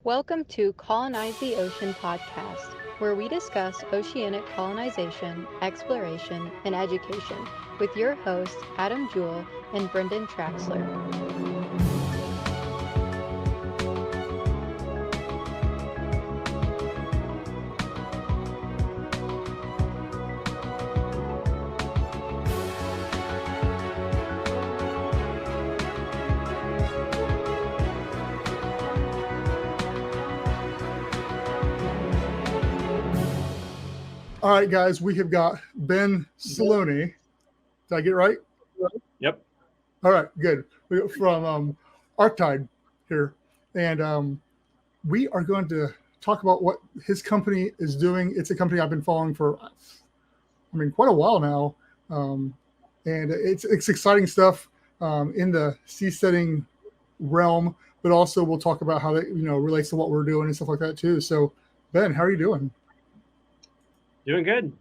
Welcome to Colonize the Ocean podcast, where we discuss oceanic colonization, exploration, and education with your hosts Adam Jewell and Brendon Traxler. All right, guys, we have got Ben Silone. Did I get it right? Yep. All right, good. We got from Arktide here. And we are going to talk about what his company is doing. It's a company I've been following for, quite a while now. And it's exciting stuff in the seasteading realm, but also we'll talk about how that, relates to what we're doing and stuff like that too. So, Ben, how are you doing? Doing good.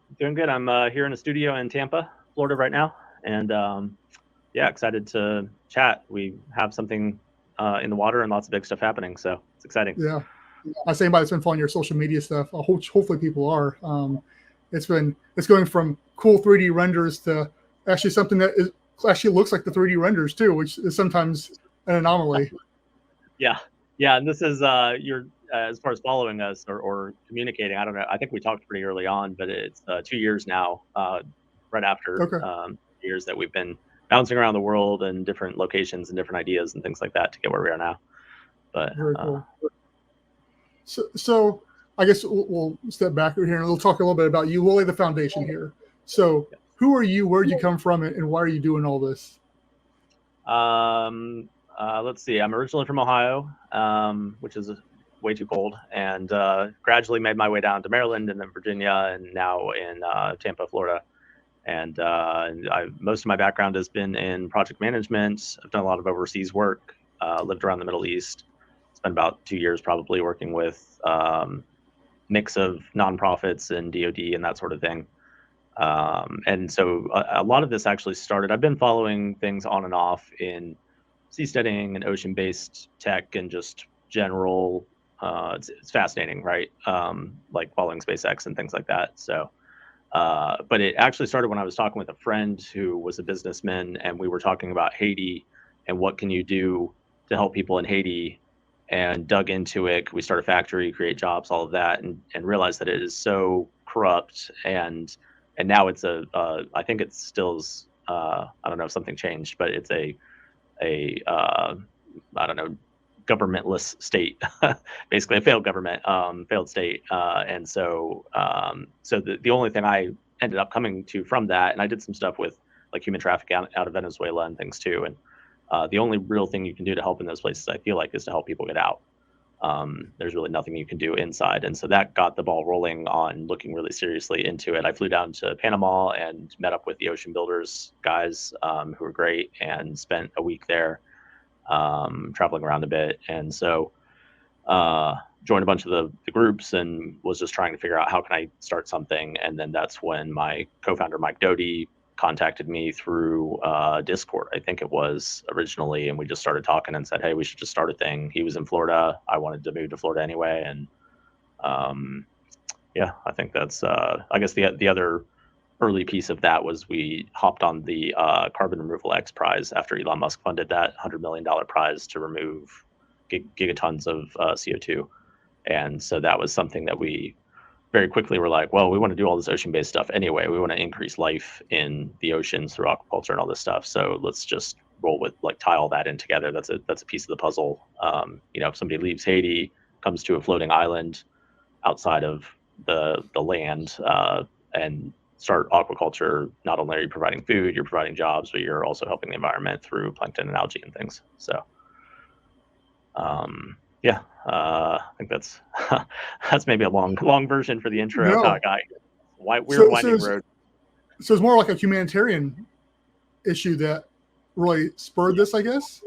I'm here in a studio in Tampa, Florida right now. And excited to chat. We have something in the water and lots of big stuff happening. So it's exciting. Yeah. I say anybody that's been following your social media stuff, hopefully people are. It's going from cool 3D renders to actually something that actually looks like the 3D renders too, which is sometimes an anomaly. Yeah. And this is your as far as following us or communicating. I don't know. I think we talked pretty early on, but it's 2 years now, right after years that we've been bouncing around the world and different locations and different ideas and things like that to get where we are now. But very cool. So I guess we'll step back here and we'll talk a little bit about you. We'll lay the foundation here. So who are you? Where did you come from? And why are you doing all this? Let's see. I'm originally from Ohio, which is way too cold, and gradually made my way down to Maryland and then Virginia, and now in Tampa, Florida. And most of my background has been in project management. I've done a lot of overseas work, lived around the Middle East. Spent about 2 years probably working with mix of nonprofits and DoD and that sort of thing. And so a lot of this actually started, I've been following things on and off in seasteading and ocean-based tech and just general, it's fascinating, right? Like following SpaceX and things like that. So, but it actually started when I was talking with a friend who was a businessman, and we were talking about Haiti and what can you do to help people in Haiti, and dug into it. We start a factory, create jobs, all of that, and realized that it is so corrupt. And now it's I think it still is, I don't know if something changed, but it's a I don't know, governmentless state, basically a failed government, failed state. And so the only thing I ended up coming to from that, and I did some stuff with like human trafficking out of Venezuela and things too. And the only real thing you can do to help in those places, I feel like, is to help people get out. There's really nothing you can do inside. And so that got the ball rolling on looking really seriously into it. I flew down to Panama and met up with the Ocean Builders guys, who were great, and spent a week there, traveling around a bit. And so joined a bunch of the groups and was just trying to figure out how can I start something. And then that's when my co-founder, Mike Doty, contacted me through Discord, I think it was originally, and we just started talking and said, hey, we should just start a thing. He was in Florida. I wanted to move to Florida anyway. And I think that's, I guess the other early piece of that was we hopped on the Carbon Removal X prize after Elon Musk funded that $100 million prize to remove gigatons of CO2. And so that was something that we very quickly were like, well, we want to do all this ocean-based stuff anyway. We want to increase life in the oceans through aquaculture and all this stuff. So let's just roll with, like, tie all that in together. That's a piece of the puzzle. If somebody leaves Haiti, comes to a floating island outside of the land, and start aquaculture, not only are you providing food, you're providing jobs, but you're also helping the environment through plankton and algae and things. So, I think that's maybe a long version for the intro. No. We're winding road. So it's more like a humanitarian issue that really spurred this, I guess.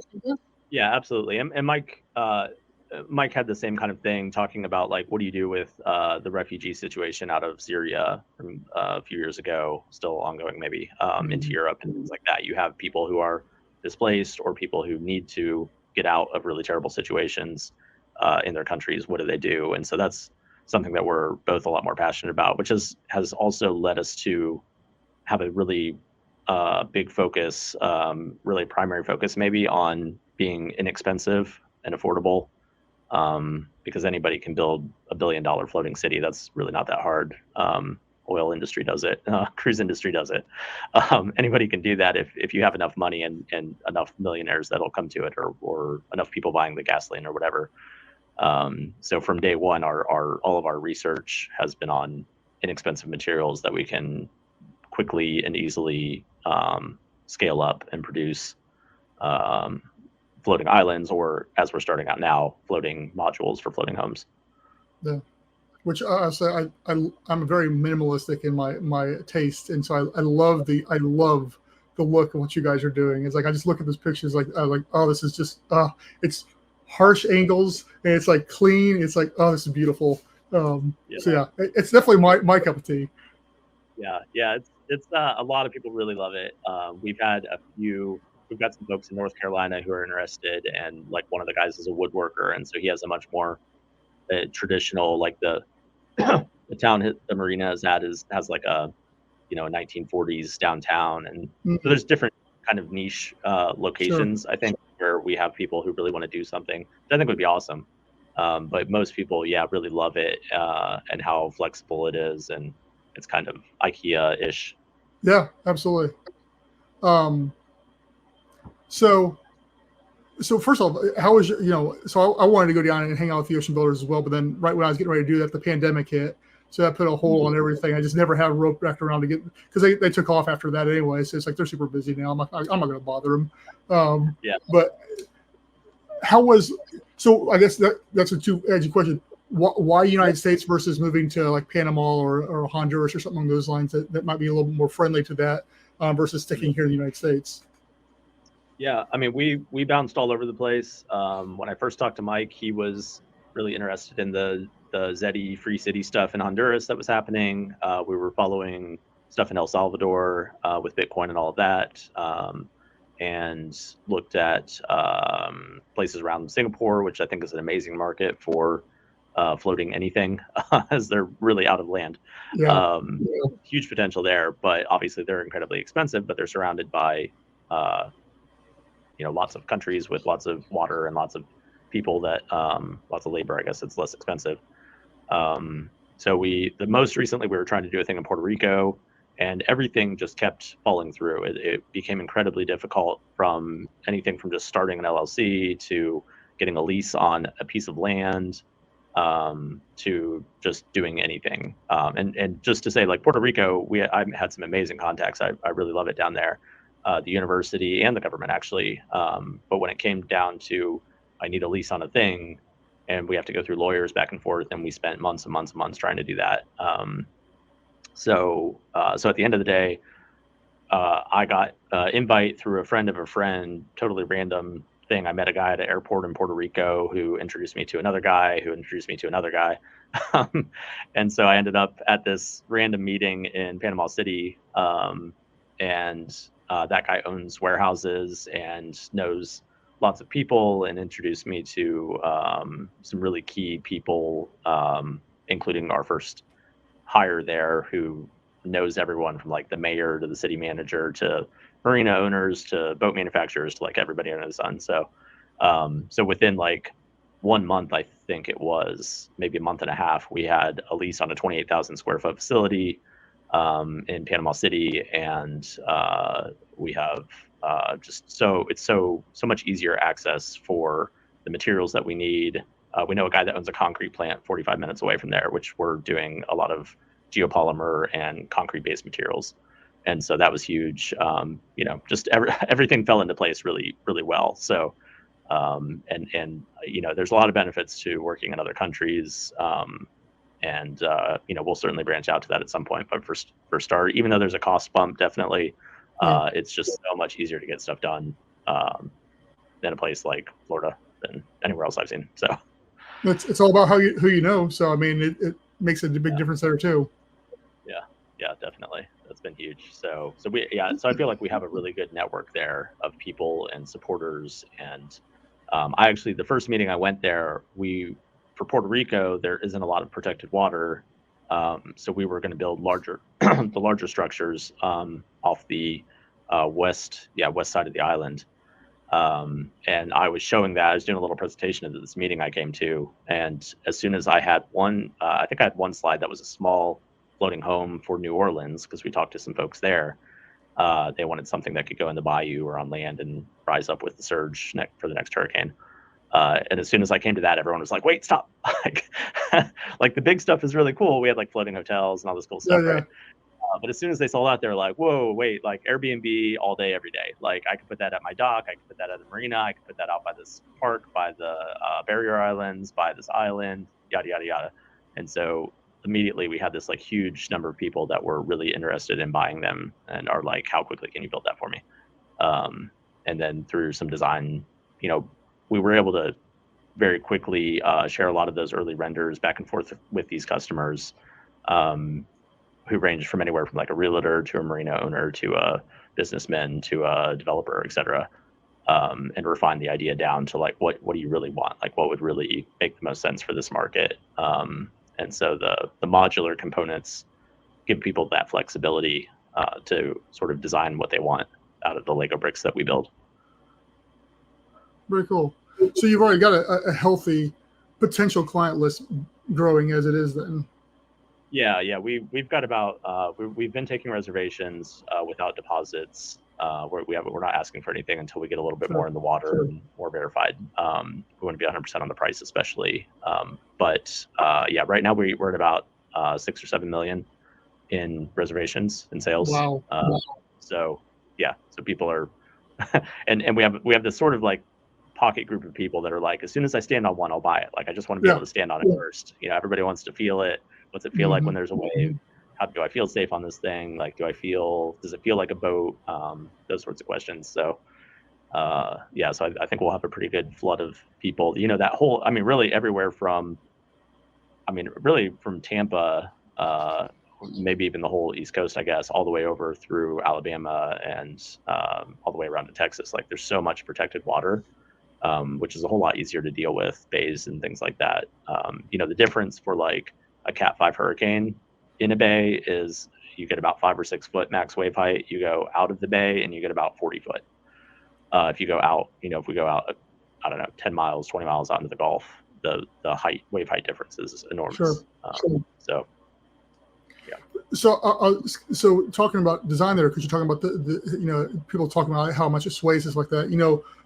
Yeah, absolutely. And Mike had the same kind of thing, talking about, like, what do you do with the refugee situation out of Syria from a few years ago, still ongoing maybe, into Europe and things like that. You have people who are displaced or people who need to get out of really terrible situations. in their countries. What do they do? And so that's something that we're both a lot more passionate about, which has also led us to have a really big focus, really primary focus maybe on being inexpensive and affordable, because anybody can build $1 billion floating city. That's really not that hard. Oil industry does it, cruise industry does it. Anybody can do that if you have enough money and enough millionaires that'll come to it, or enough people buying the gasoline or whatever. So from day one, all of our research has been on inexpensive materials that we can quickly and easily scale up and produce floating islands, or as we're starting out now, floating modules for floating homes. Yeah. Which I'm very minimalistic in my taste, and so I love the look of what you guys are doing. It's like I just look at those pictures like oh, this is just it's harsh angles and it's like clean. It's like, oh, this is beautiful. So yeah, it's definitely my cup of tea. Yeah, it's a lot of people really love it. We've got some folks in North Carolina who are interested, and like one of the guys is a woodworker, and so he has a much more traditional, like the town the marina is at has like a 1940s downtown, and so there's different kind of niche locations. Sure. I think where we have people who really want to do something, which I think would be awesome. But most people, really love it, and how flexible it is, and it's kind of IKEA-ish. Yeah, absolutely. So first of all, how was so I wanted to go down and hang out with the ocean builders as well, but then right when I was getting ready to do that, the pandemic hit. So that put a hold on everything. I just never had a rope wrapped around to get, because they took off after that anyway. So it's like they're super busy now. I'm not going to bother them. But so I guess that's a two-edged question. Why United States versus moving to like Panama or Honduras or something along those lines that might be a little bit more friendly to that versus sticking here in the United States? Yeah, I mean, we bounced all over the place. When I first talked to Mike, he was really interested in the Zeddy Free City stuff in Honduras that was happening. We were following stuff in El Salvador with Bitcoin and all of that, and looked at places around Singapore, which I think is an amazing market for floating anything, as they're really out of land. Huge potential there, but obviously they're incredibly expensive, but they're surrounded by lots of countries with lots of water and lots of people that lots of labor. I guess it's less expensive. So the most recently we were trying to do a thing in Puerto Rico, and everything just kept falling through. It became incredibly difficult, from anything from just starting an LLC to getting a lease on a piece of land, to just doing anything. And just to say, like Puerto Rico, I had some amazing contacts. I really love it down there. The university and the government actually. But when it came down to, I need a lease on a thing, and we have to go through lawyers back and forth, and we spent months and months and months trying to do that. So at the end of the day, I got invite through a friend of a friend, totally random thing. I met a guy at an airport in Puerto Rico who introduced me to another guy who introduced me to another guy. And so I ended up at this random meeting in Panama City. And that guy owns warehouses and knows lots of people, and introduced me to some really key people, including our first hire there, who knows everyone from like the mayor to the city manager to marina owners to boat manufacturers to like everybody under the sun. So within like 1 month, I think it was maybe a month and a half, we had a lease on a 28,000 square foot facility in Panama City, and we have it's so much easier access for the materials that we need. We know a guy that owns a concrete plant 45 minutes away from there, which we're doing a lot of geopolymer and concrete-based materials, and so that was huge. Just everything fell into place really, really well. So, and there's a lot of benefits to working in other countries. And we'll certainly branch out to that at some point. But for start, even though there's a cost bump, definitely, it's just so much easier to get stuff done than a place like Florida than anywhere else I've seen. So it's all about who you know. So I mean, it makes a big difference there too. Yeah, definitely. That's been huge. So I feel like we have a really good network there of people and supporters, and I actually, the first meeting I went there, for Puerto Rico, there isn't a lot of protected water. So we were going to build the larger structures off the west side of the island. And I was showing that. I was doing a little presentation at this meeting I came to. And as soon as I had I think I had one slide that was a small floating home for New Orleans, because we talked to some folks there. They wanted something that could go in the bayou or on land and rise up with the surge for the next hurricane. And as soon as I came to that, everyone was like, wait, stop. Like the big stuff is really cool. We had like floating hotels and all this cool stuff, Yeah, yeah. right? But as soon as they saw that, they're like, whoa, wait, like Airbnb all day, every day. Like I could put that at my dock. I could put that at the marina. I could put that out by this park, by the barrier islands, by this island, yada, yada, yada. And so immediately we had this like huge number of people that were really interested in buying them and are like, how quickly can you build that for me? And then through some design, we were able to very quickly share a lot of those early renders back and forth with these customers, who ranged from anywhere from like a realtor to a marina owner to a businessman to a developer, et cetera, and refine the idea down to like, what do you really want? Like what would really make the most sense for this market? And so the modular components give people that flexibility to sort of design what they want out of the Lego bricks that we build. Very cool. So you've already got a healthy potential client list growing as it is then. Yeah. We've got about we've been taking reservations without deposits. We're not asking for anything until we get a little bit more in the water and more verified. We want to be 100% on the price, especially. But right now we're at about 6 or 7 million in reservations and sales. Wow. So people are, and we have this sort of like pocket group of people that are like, as soon as I stand on one, I'll buy it. Like I just want to be able to stand on it first. Everybody wants to feel it. What's it feel like when there's a wave? How do I feel safe on this thing? Like, does it feel like a boat? Those sorts of questions. So, so I think we'll have a pretty good flood of people. That whole, really everywhere from, really from Tampa, maybe even the whole East Coast, I guess, all the way over through Alabama and all the way around to Texas. Like, there's so much protected water, which is a whole lot easier to deal with, bays and things like that. The difference for like a Cat 5 hurricane in a bay is you get about 5 or 6 foot max wave height. You go out of the bay and you get about 40 foot. If you go out, if we go out, I don't know, 10 miles, 20 miles out into the Gulf, the wave height difference is enormous. Sure. So, yeah. So talking about design there, because you're talking about the people talking about how much it sways, is like that.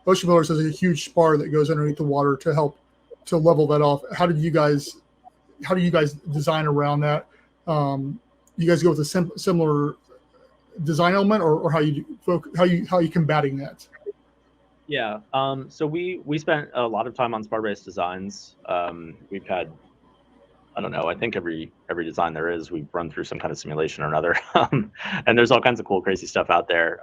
Ocean Builders has a huge spar that goes underneath the water to help to level that off. How do you guys design around that? You guys go with a similar design element, or how you combating that? Yeah. So we spent a lot of time on spar-based designs. We've had, I don't know, I think every design there is, we've run through some kind of simulation or another. And there's all kinds of cool, crazy stuff out there.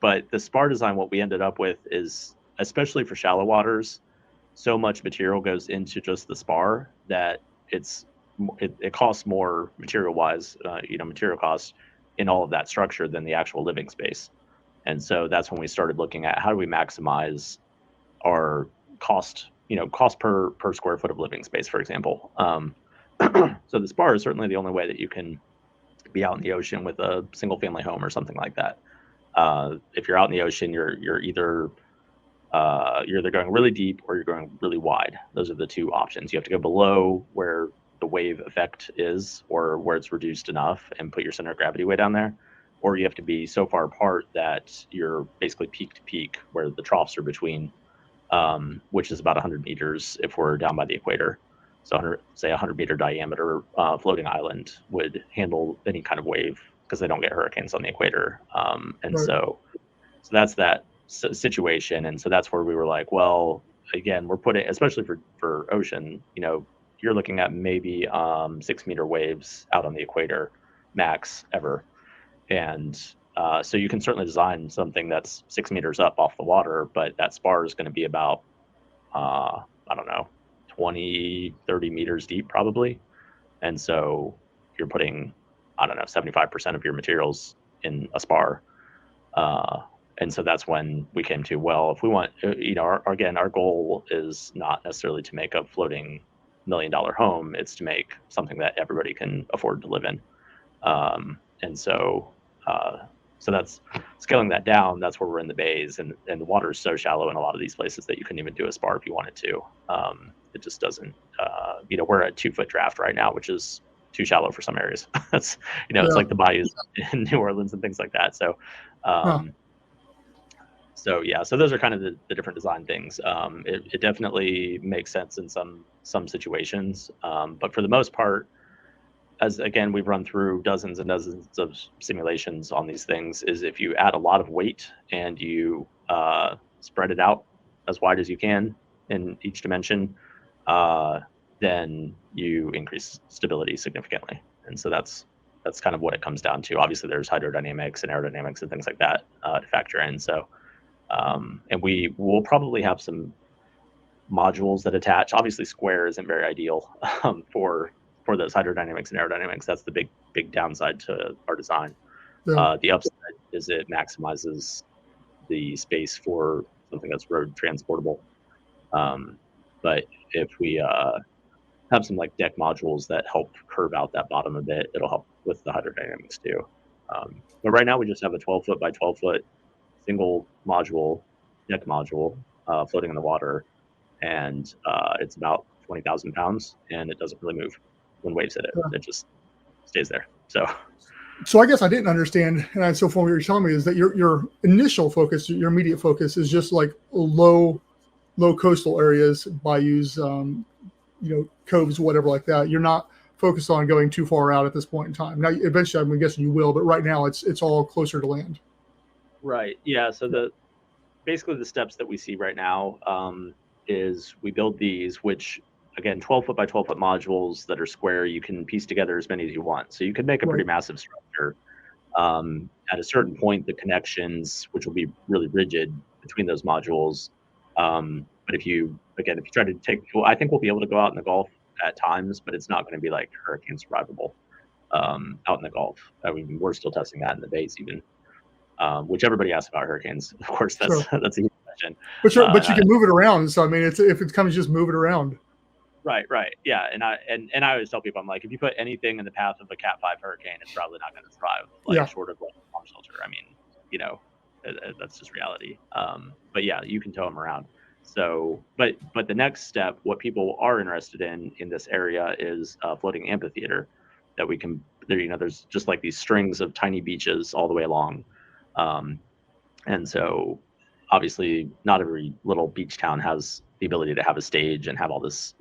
But the spar design, what we ended up with is, especially for shallow waters, so much material goes into just the spar that it costs more material-wise, material costs in all of that structure than the actual living space. And so that's when we started looking at how do we maximize our cost per square foot of living space, for example. So the spar is certainly the only way that you can be out in the ocean with a single family home or something like that. If you're out in the ocean, you're either going really deep or you're going really wide. Those are the two options. You have to go below where the wave effect is, or where it's reduced enough, and put your center of gravity way down there, or you have to be so far apart that you're basically peak to peak, where the troughs are between, which is about 100 meters if we're down by the equator. So 100 meter diameter floating island would handle any kind of wave, because they don't get hurricanes on the equator. And Right. so that's that situation. And so that's where we were like, well, again, we're putting, especially for ocean, you're looking at maybe 6 meter waves out on the equator max ever. And so you can certainly design something that's 6 meters up off the water, but that spar is going to be about, I don't know, 20, 30 meters deep probably. And so you're putting, I don't know, 75% of your materials in a spar. And so that's when we came to, well, if we want, our goal is not necessarily to make a floating $1 million home. It's to make something that everybody can afford to live in. And so that's scaling that down. That's where we're in the bays, and the water is so shallow in a lot of these places that you couldn't even do a spar if you wanted to. It just doesn't, we're at 2 foot draft right now, which is too shallow for some areas. That's, it's like the bayous in New Orleans and things like that. So, so those are kind of the different design things. It definitely makes sense in some situations, but for the most part, as again, we've run through dozens and dozens of simulations on these things, is if you add a lot of weight and you spread it out as wide as you can in each dimension, then you increase stability significantly. And so that's kind of what it comes down to. Obviously, there's hydrodynamics and aerodynamics and things like that to factor in. So, and we will probably have some modules that attach. Obviously, square isn't very ideal for those hydrodynamics and aerodynamics. That's the big downside to our design. The upside is it maximizes the space for something that's road transportable. But if we have some like deck modules that help curve out that bottom a bit, it'll help with the hydrodynamics too. But right now we just have a 12 foot by 12 foot single module, deck module, floating in the water. And it's about 20,000 pounds, and it doesn't really move when waves hit it. It just stays there. So I guess I didn't understand, and so far what you're telling me is that your initial focus, your immediate focus, is just like low coastal areas, bayous, coves, whatever like that. You're not focused on going too far out at this point in time. Now, eventually, I'm guessing you will, but right now it's all closer to land. Right. Yeah. So basically the steps that we see right now is we build these, which again, 12 foot by 12 foot modules that are square. You can piece together as many as you want. So you could make a pretty massive structure. At a certain point, the connections, which will be really rigid between those modules. But if you try to I think we'll be able to go out in the Gulf at times, but it's not going to be like hurricane survivable out in the Gulf. I mean, we're still testing that in the bays even. Which everybody asks about hurricanes. Of course, that's a huge question. But you can move it around. So I mean, if it comes, just move it around. Right. Yeah. And I always tell people, I'm like, if you put anything in the path of a Cat 5 hurricane, it's probably not going to thrive. Short of like a bomb shelter. I mean, that's just reality. But yeah, you can tow them around. So, but the next step, what people are interested in this area is a floating amphitheater that we can. There's just like these strings of tiny beaches all the way along. And so obviously not every little beach town has the ability to have a stage and have all this,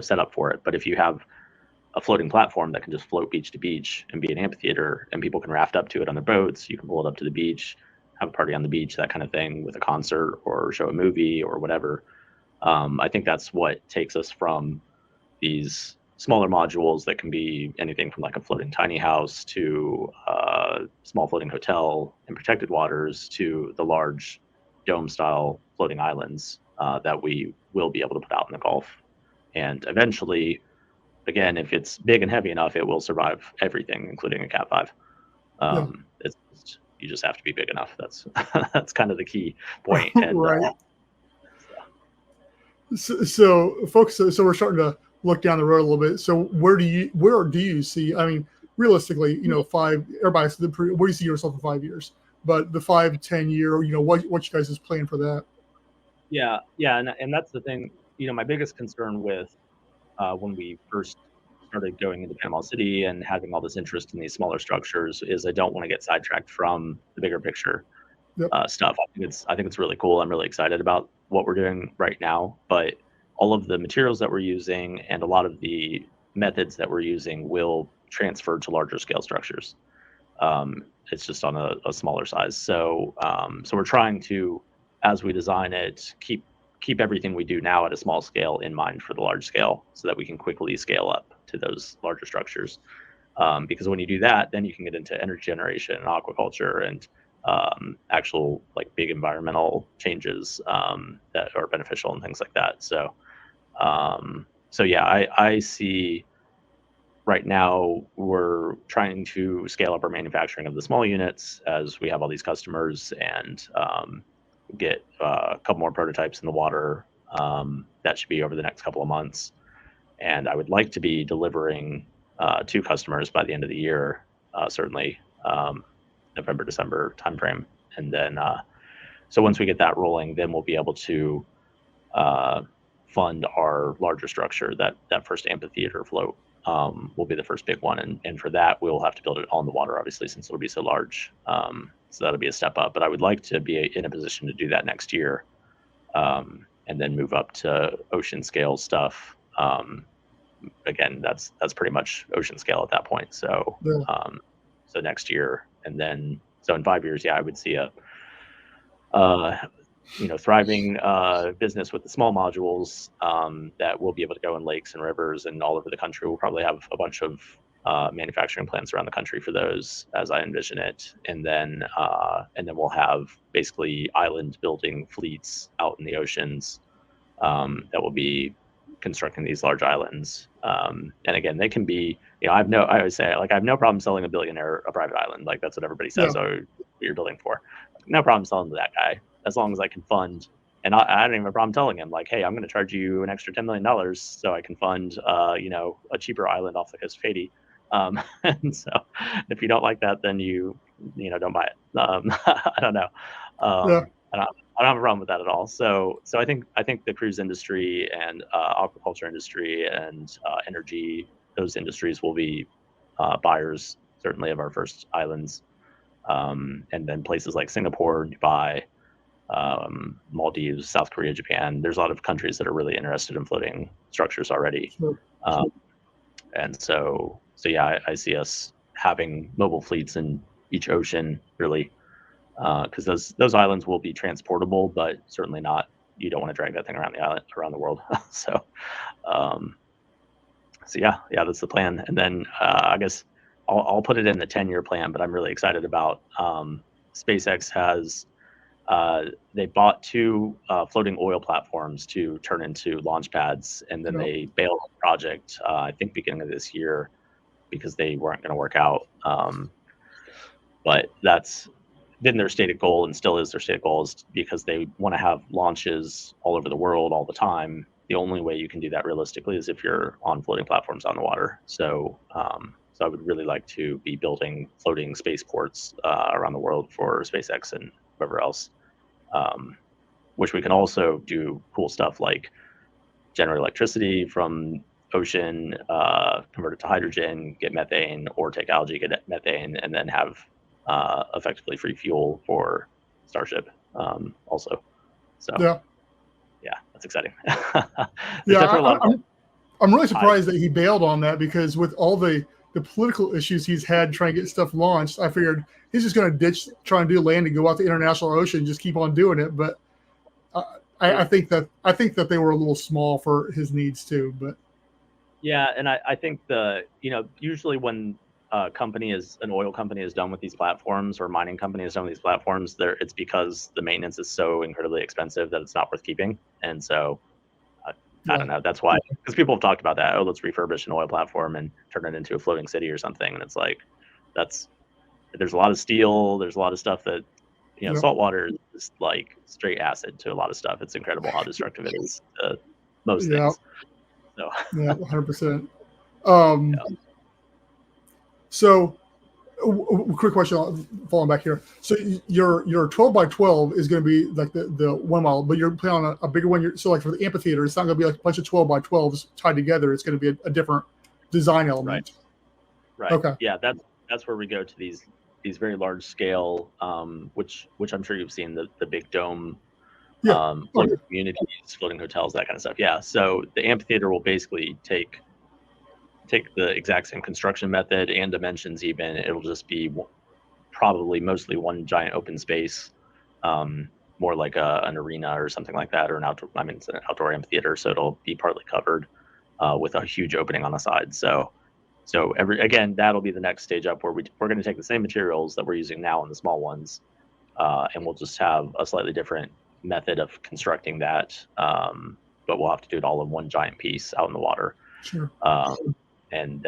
set up for it. But if you have a floating platform that can just float beach to beach and be an amphitheater, and people can raft up to it on their boats, you can pull it up to the beach, have a party on the beach, that kind of thing, with a concert or show a movie or whatever. I think that's what takes us from these smaller modules that can be anything from like a floating tiny house to a small floating hotel in protected waters to the large dome style floating islands that we will be able to put out in the Gulf. And eventually, again, if it's big and heavy enough, it will survive everything, including a Cat 5. You just have to be big enough. That's kind of the key point. And, right. So folks, so we're starting to look down the road a little bit. So where do you see, I mean, realistically, everybody says, where do you see yourself in 5 years? But the 5-10 year, what you guys is planning for that? Yeah. And that's the thing, my biggest concern with when we first started going into Panama City and having all this interest in these smaller structures is I don't want to get sidetracked from the bigger picture stuff. I think it's really cool. I'm really excited about what we're doing right now, but all of the materials that we're using and a lot of the methods that we're using will transfer to larger scale structures. It's just on a smaller size. So we're trying to, as we design it, keep everything we do now at a small scale in mind for the large scale, so that we can quickly scale up to those larger structures. Because when you do that, then you can get into energy generation and aquaculture and actual like big environmental changes that are beneficial and things like that. So yeah, I see right now we're trying to scale up our manufacturing of the small units as we have all these customers and get a couple more prototypes in the water. That should be over the next couple of months. And I would like to be delivering to customers by the end of the year, certainly November, December timeframe. And then, so once we get that rolling, then we'll be able to fund our larger structure. That first amphitheater float will be the first big one. And for that, we'll have to build it on the water, obviously, since it'll be so large. So that'll be a step up. But I would like to be in a position to do that next year, and then move up to ocean scale stuff. Again, that's pretty much ocean scale at that point. So so next year, and then so in 5 years, I would see a thriving business with the small modules that will be able to go in lakes and rivers and all over the country. We'll probably have a bunch of manufacturing plants around the country for those, as I envision it, and then we'll have basically island building fleets out in the oceans that will be constructing these large islands. And again, they can be, I always say, like, I have no problem selling a billionaire a private island. Like, that's what everybody says, oh, what you're building for. No problem selling to that guy, as long as I can fund. And I don't even have a problem telling him, like, hey, I'm going to charge you an extra $10 million so I can fund, a cheaper island off the coast of Haiti. And so if you don't like that, then you don't buy it. I don't know. I don't have a problem with that at all. So I think the cruise industry and aquaculture industry and energy, those industries will be buyers, certainly, of our first islands. And then places like Singapore, Dubai, Maldives, South Korea, Japan. There's a lot of countries that are really interested in floating structures already. Sure. And so I see us having mobile fleets in each ocean, really. Because those islands will be transportable, but certainly not. You don't want to drag that thing around the world. So that's the plan. And then I guess I'll put it in the 10-year plan. But I'm really excited about SpaceX has they bought 2 floating oil platforms to turn into launch pads, and then they bailed on the project. I think beginning of this year because they weren't going to work out. But that's been their stated goal and still is their stated goal, is because they want to have launches all over the world all the time. The only way you can do that realistically is if you're on floating platforms on the water. So I would really like to be building floating spaceports around the world for SpaceX and whoever else, which we can also do cool stuff like generate electricity from ocean, convert it to hydrogen, get methane, or take algae, get methane, and then have effectively free fuel for Starship also. So that's exciting. I'm really surprised that he bailed on that, because with all the political issues he's had trying to get stuff launched, I figured he's just going to ditch trying to do landing, go out the international ocean, and just keep on doing it. But I think that they were a little small for his needs too. But and I think usually when an oil company is done with these platforms, or mining company is done with these platforms, it's because the maintenance is so incredibly expensive that it's not worth keeping. And so I don't know. That's why, because people have talked about that. Oh, let's refurbish an oil platform and turn it into a floating city or something. And it's like, there's a lot of steel. There's a lot of stuff that, salt water is like straight acid to a lot of stuff. It's incredible how destructive it is to most things. So 100%. So, quick question, falling back here. So your 12 by 12 is going to be like the 1 mile, but you're planning on a bigger one. So like for the amphitheater, it's not going to be like a bunch of 12 by 12s tied together. It's going to be a different design element. Right. Okay. Yeah, that's where we go to these very large scale, which I'm sure you've seen, the big dome, floating communities, floating hotels, that kind of stuff. Yeah. So the amphitheater will basically take the exact same construction method and dimensions. Even it'll just be probably mostly one giant open space, more like an arena or something like that, or it's an outdoor amphitheater, so it'll be partly covered with a huge opening on the side. So again, that'll be the next stage up, where we're going to take the same materials that we're using now in the small ones, and we'll just have a slightly different method of constructing that, but we'll have to do it all in one giant piece out in the water. Sure. and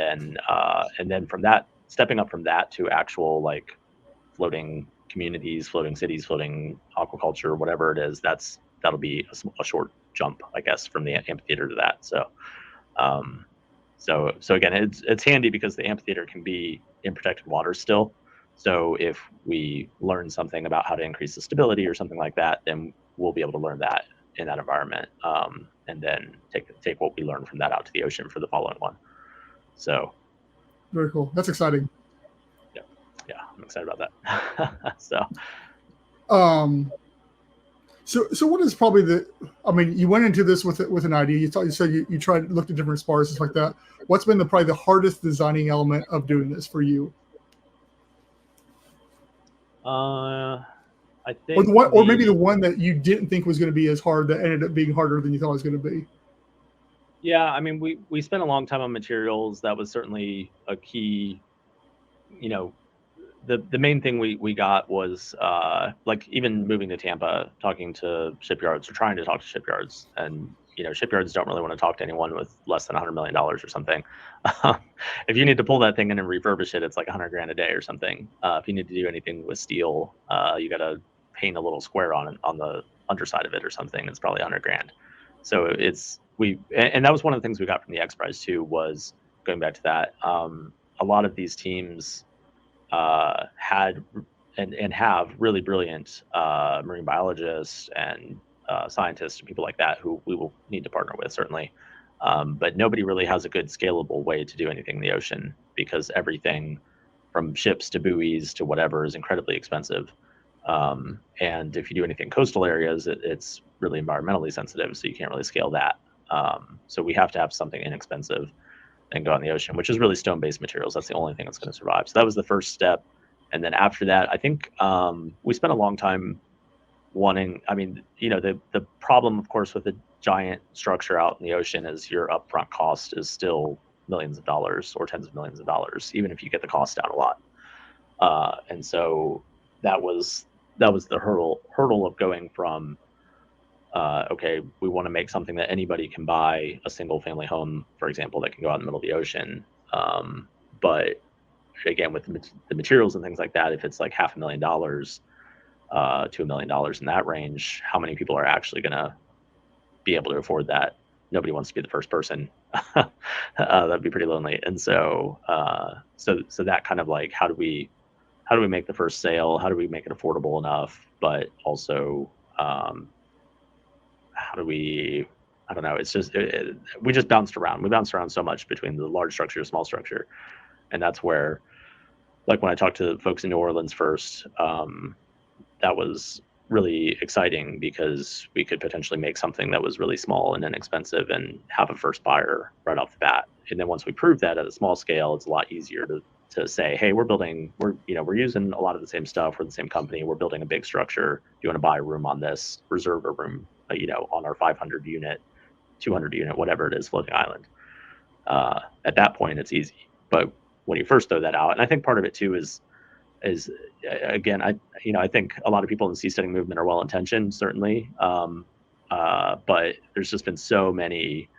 then from that, stepping up from that to actual like floating communities, floating cities, floating aquaculture, whatever it is, that'll be a short jump, I guess, from the amphitheater to that. So again, it's handy because the amphitheater can be in protected waters still. So if we learn something about how to increase the stability or something like that, then we'll be able to learn that in that environment, and then take what we learn from that out to the ocean for the following one. So very cool. That's exciting. Yeah, I'm excited about that. So what is probably you went into this with an idea. You said you tried, looked at different spars, stuff like that. What's been probably the hardest designing element of doing this for you? I think, or maybe the one that you didn't think was going to be as hard that ended up being harder than you thought it was going to be. Yeah, I mean, we spent a long time on materials. That was certainly a key. The main thing we got was like even moving to Tampa, talking to shipyards, or trying to talk to shipyards, and shipyards don't really want to talk to anyone with less than $100 million or something. If you need to pull that thing in and refurbish it, it's like $100,000 a day or something. If you need to do anything with steel, you got to paint a little square on the underside of it or something. It's probably $100,000. So and that was one of the things we got from the X Prize too, was going back to that. A lot of these teams had and have really brilliant marine biologists and scientists and people like that who we will need to partner with, certainly. But nobody really has a good scalable way to do anything in the ocean, because everything from ships to buoys to whatever is incredibly expensive. And if you do anything in coastal areas, it's really environmentally sensitive, so you can't really scale that. So we have to have something inexpensive and go on the ocean, which is really stone-based materials. That's the only thing that's going to survive. So that was the first step. And then after that, I think we spent a long time wanting, the problem, of course, with a giant structure out in the ocean is your upfront cost is still millions of dollars or tens of millions of dollars, even if you get the cost down a lot. And so that was the hurdle of going from, okay, we want to make something that anybody can buy, a single family home, for example, that can go out in the middle of the ocean. But again, with the materials and things like that, if it's like $500,000 to $1 million in that range, how many people are actually going to be able to afford that? Nobody wants to be the first person. That'd be pretty lonely. And so that kind of like, how do we make the first sale? How do we make it affordable enough? But also, how do we, I don't know. It's just, we just bounced around. We bounced around so much between the large structure, small structure. And that's where, like when I talked to folks in New Orleans first, that was really exciting because we could potentially make something that was really small and inexpensive and have a first buyer right off the bat. And then once we proved that at a small scale, it's a lot easier to say, hey, we're using a lot of the same stuff. We're the same company. We're building a big structure. Do you want to buy a room on this? Reserve a room, on our 500 unit, 200 unit, whatever it is, floating island. At that point, it's easy. But when you first throw that out, and I think part of it too is again, I think a lot of people in the seasteading movement are well-intentioned, certainly. But there's just been so many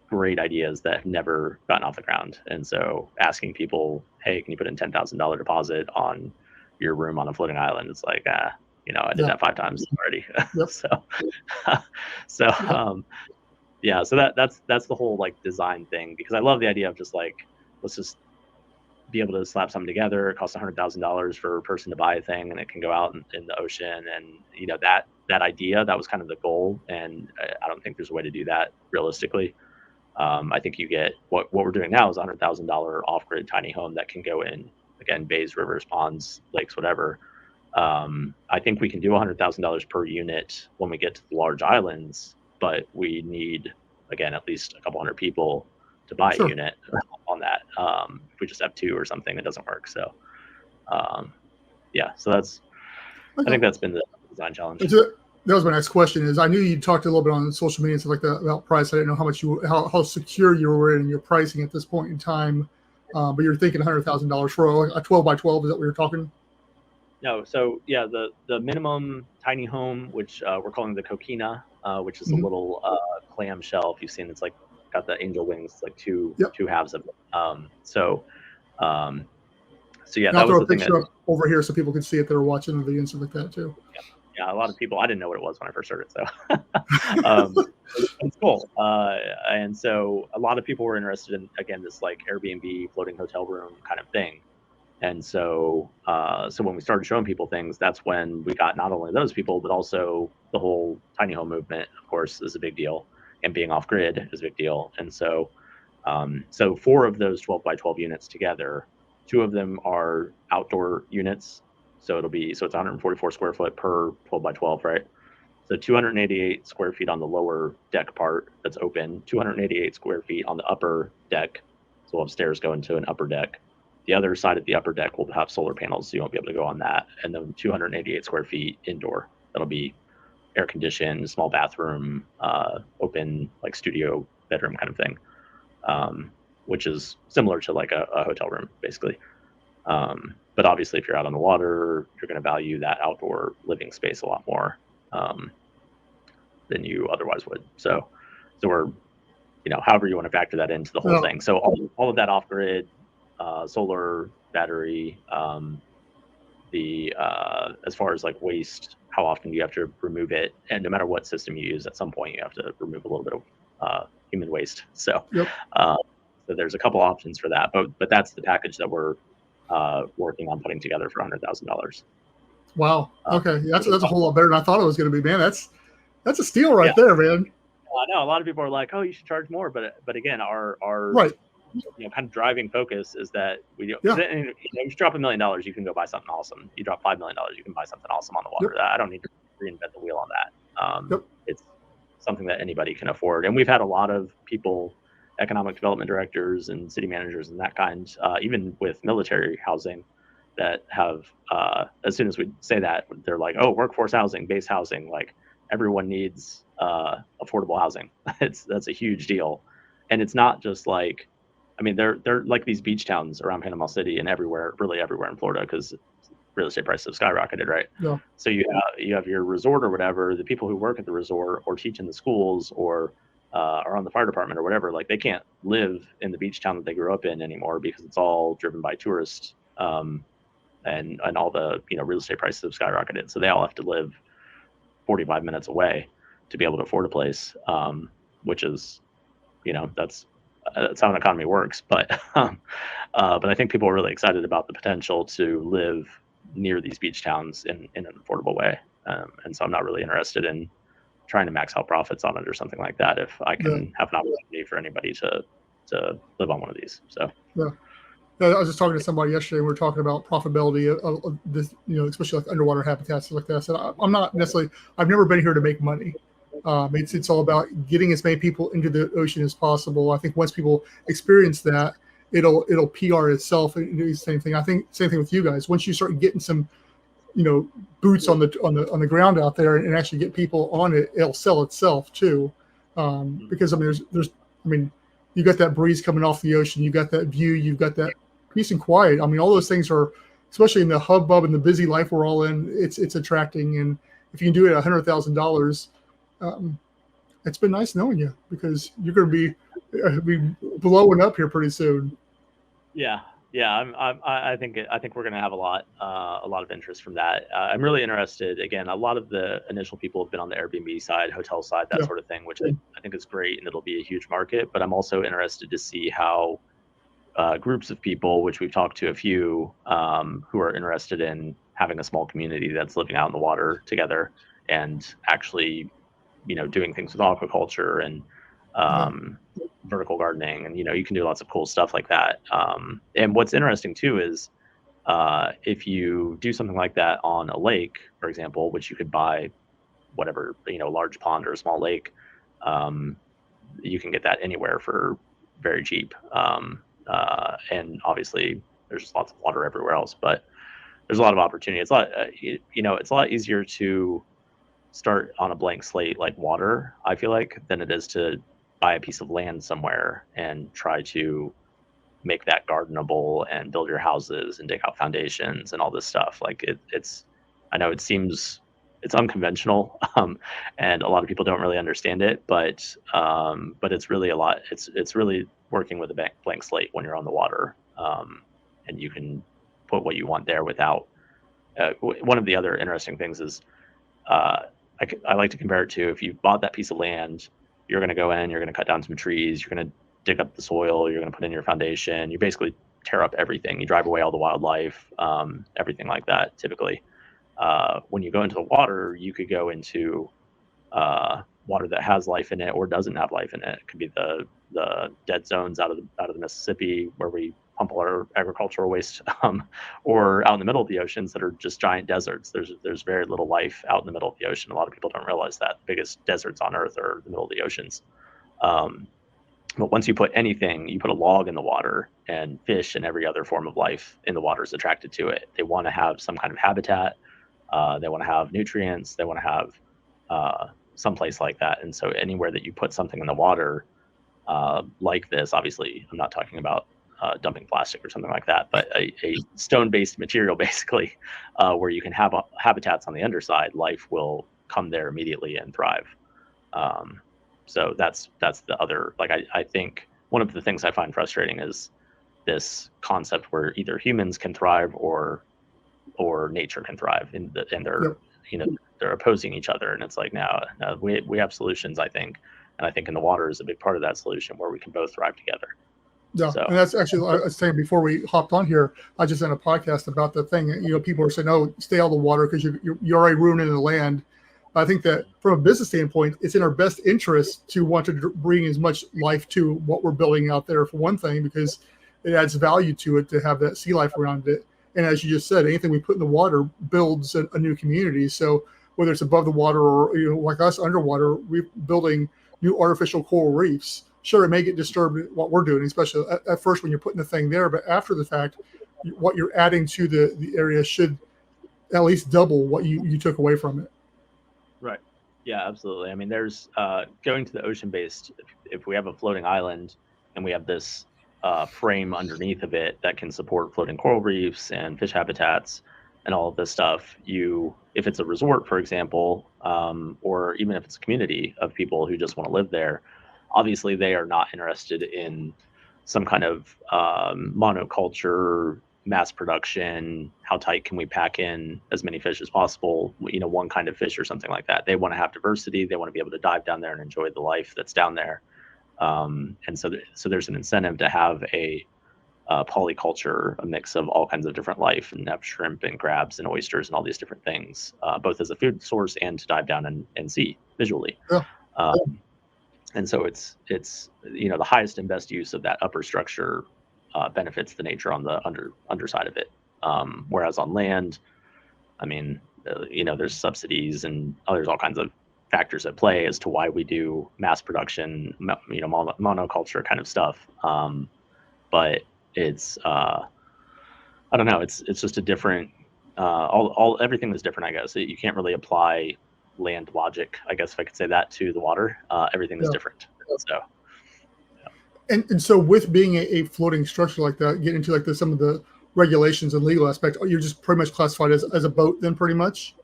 great ideas that have never gotten off the ground. And so asking people, hey, can you put in $10,000 deposit on your room on a floating island? It's like, I did that 5 times already. Yep. So that's the whole like design thing, because I love the idea of just like, let's just be able to slap something together. It costs $100,000 for a person to buy a thing, and it can go out in the ocean. And that idea, that was kind of the goal. And I don't think there's a way to do that realistically. I think you get what we're doing now is $100,000 off-grid tiny home that can go in, again, bays, rivers, ponds, lakes, whatever. I think we can do $100,000 per unit when we get to the large islands, but we need, again, at least a couple hundred people to buy a unit on that. If we just have 2 or something, it doesn't work. So, so that's, okay. I think that's been the design challenge. That was my next question. Is I knew you talked a little bit on social media and stuff like that about price. I didn't know how much how secure you were in your pricing at this point in time. But you're thinking $100,000 for a 12 by 12. Is that what you're talking? No. So yeah, the minimum tiny home, which we're calling the coquina, which is a little clam shell. If you've seen, it's like got the angel wings, like two Yep. halves of it. So yeah, And that I'll was throw the a thing picture that, up over here so people can see it that are watching the video and stuff like that too. yeah, a lot of people, I didn't know what it was when I first heard it. So it's cool. And so a lot of people were interested in, again, this like Airbnb floating hotel room kind of thing. And so when we started showing people things, that's when we got not only those people, but also the whole tiny home movement, of course, is a big deal. And being off grid is a big deal. And so 4 of those 12 by 12 units together, 2 of them are outdoor units. So it's 144 square foot per 12 by 12, right? So 288 square feet on the lower deck part that's open, 288 square feet on the upper deck. So we'll have stairs going to an upper deck. The other side of the upper deck will have solar panels, so you won't be able to go on that. And then 288 square feet indoor. That'll be air conditioned, small bathroom, open like studio bedroom kind of thing, which is similar to like a hotel room, basically. But obviously, if you're out on the water, you're going to value that outdoor living space a lot more than you otherwise would. So we're, however you want to factor that into the whole thing. So all of that off grid, solar, battery, as far as like waste, how often you have to remove it, and no matter what system you use, at some point you have to remove a little bit of human waste. So, so there's a couple options for that, but that's the package that we're working on putting together for $100,000. Wow. Okay, that's a whole lot better than I thought it was going to be, man. That's a steal right there, man. I know a lot of people are like, "Oh, you should charge more," but again, our right. Kind of driving focus is that we do. If you drop $1 million, you can go buy something awesome. You drop $5 million, you can buy something awesome on the water. I don't need to reinvent the wheel on that. It's something that anybody can afford, and we've had a lot of people, economic development directors and city managers and that kind, even with military housing, that have as soon as we say that, they're like, "Oh, workforce housing, base housing, like everyone needs affordable housing." That's a huge deal, and it's not just like, I mean, they're like these beach towns around Panama City and really everywhere in Florida, because real estate prices have skyrocketed, right? Yeah. So you have your resort or whatever. The people who work at the resort or teach in the schools or are on the fire department or whatever, like they can't live in the beach town that they grew up in anymore, because it's all driven by tourists, and all the real estate prices have skyrocketed. So they all have to live 45 minutes away to be able to afford a place, which is, that's how an economy works. But I think people are really excited about the potential to live near these beach towns in an affordable way. And so I'm not really interested in trying to max out profits on it or something like that, if I can have an opportunity for anybody to live on one of these. So I was just talking to somebody yesterday, and we were talking about profitability of this, especially like underwater habitats like that. I said, I'm not necessarily, I've never been here to make money. It's all about getting as many people into the ocean as possible. I think once people experience that, it'll PR itself and do the same thing. I think same thing with you guys. Once you start getting some, boots on the ground out there and actually get people on it, it'll sell itself too. Because there's you got that breeze coming off the ocean, you got that view, you've got that peace and quiet. I mean, all those things are, especially in the hubbub and the busy life we're all in, it's attracting. And if you can do it at $100,000, it's been nice knowing you, because you're going to be blowing up here pretty soon. Yeah. I think we're going to have a lot of interest from that. I'm really interested. Again, a lot of the initial people have been on the Airbnb side, hotel side, that sort of thing, which I think is great, and it'll be a huge market. But I'm also interested to see how groups of people, which we've talked to a few, who are interested in having a small community that's living out in the water together and actually, doing things with aquaculture and vertical gardening, and you can do lots of cool stuff like that. And what's interesting too is if you do something like that on a lake, for example, which you could buy whatever, large pond or a small lake, you can get that anywhere for very cheap. And obviously there's just lots of water everywhere else, but there's a lot of opportunity. It's a lot, it's a lot easier to start on a blank slate like water, I feel like, than it is to buy a piece of land somewhere and try to make that gardenable and build your houses and dig out foundations and all this stuff. Like it's, I know it seems it's unconventional, and a lot of people don't really understand it. But it's really a lot. It's really working with a blank slate when you're on the water, and you can put what you want there without. One of the other interesting things is, I like to compare it to, if you bought that piece of land, you're going to go in, you're going to cut down some trees, you're going to dig up the soil, you're going to put in your foundation, you basically tear up everything, you drive away all the wildlife, everything like that. Typically, when you go into the water, you could go into water that has life in it or doesn't have life in it. It could be the dead zones out of the Mississippi where we pump all our agricultural waste, or out in the middle of the oceans that are just giant deserts. There's very little life out in the middle of the ocean. A lot of people don't realize that the biggest deserts on Earth are the middle of the oceans. But once you put anything, you put a log in the water, and fish and every other form of life in the water is attracted to it. They want to have some kind of habitat. They want to have nutrients. They want to have someplace like that. And so anywhere that you put something in the water, like this, obviously, I'm not talking about dumping plastic or something like that, but a stone-based material, basically, where you can have habitats on the underside, life will come there immediately and thrive. So that's the other, like, I think one of the things I find frustrating is this concept where either humans can thrive or nature can thrive, and they're they're opposing each other. And it's like, no, we have solutions, I think, and I think in the water is a big part of that solution where we can both thrive together. Yeah, so. And that's actually, I was saying before we hopped on here, I just did a podcast about the thing. People are saying, "Oh, stay out of the water because you're already ruining the land." I think that from a business standpoint, it's in our best interest to want to bring as much life to what we're building out there, for one thing, because it adds value to it to have that sea life around it. And as you just said, anything we put in the water builds a new community. So whether it's above the water or, like us underwater, we're building new artificial coral reefs. Sure, it may get disturbed what we're doing, especially at first when you're putting the thing there, but after the fact, what you're adding to the area should at least double what you took away from it. Right. Yeah, absolutely. I mean, there's going to the ocean-based, if we have a floating island and we have this frame underneath of it that can support floating coral reefs and fish habitats and all of this stuff, if it's a resort, for example, or even if it's a community of people who just want to live there, obviously they are not interested in some kind of monoculture, mass production, how tight can we pack in as many fish as possible, one kind of fish or something like that. They want to have diversity. They want to be able to dive down there and enjoy the life that's down there. And so there's an incentive to have a polyculture, a mix of all kinds of different life, and have shrimp and crabs and oysters and all these different things, both as a food source and to dive down and see visually. Yeah. And so it's the highest and best use of that upper structure benefits the nature on the underside of it. Whereas on land, I mean, there's subsidies and there's all kinds of factors at play as to why we do mass production, monoculture kind of stuff. But it's I don't know. It's just a different. Everything is different, I guess. You can't really apply land logic, I guess, if I could say that, to the water. Everything is different. So. And so with being a floating structure like that, getting into some of the regulations and legal aspects, you're just pretty much classified as a boat then, pretty much,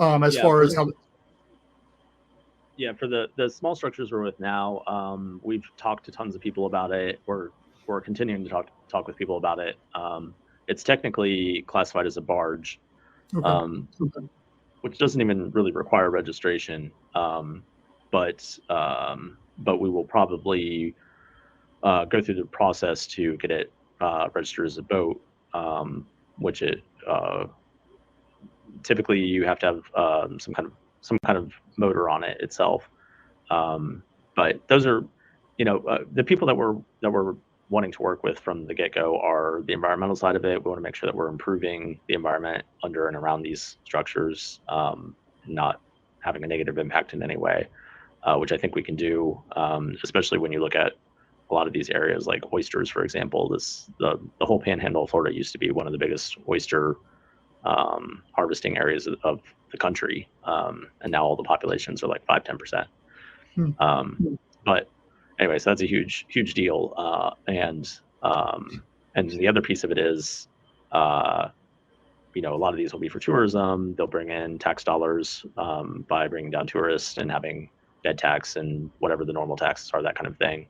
as far as how. Yeah, for the small structures we're with now, we've talked to tons of people about it. We're continuing to talk with people about it. It's technically classified as a barge, which doesn't even really require registration. But we will probably go through the process to get it registered as a boat, which typically you have to have some kind of motor on it itself. But those are, the people that we're wanting to work with from the get-go are the environmental side of it. We want to make sure that we're improving the environment under and around these structures, not having a negative impact in any way, which I think we can do, especially when you look at a lot of these areas like oysters, for example. The whole panhandle of Florida used to be one of the biggest oyster harvesting areas of the country, and now all the populations are like 5-10%. But anyway, so that's a huge deal, and the other piece of it is a lot of these will be for tourism. They'll bring in tax dollars by bringing down tourists and having bed tax and whatever the normal taxes are, that kind of thing.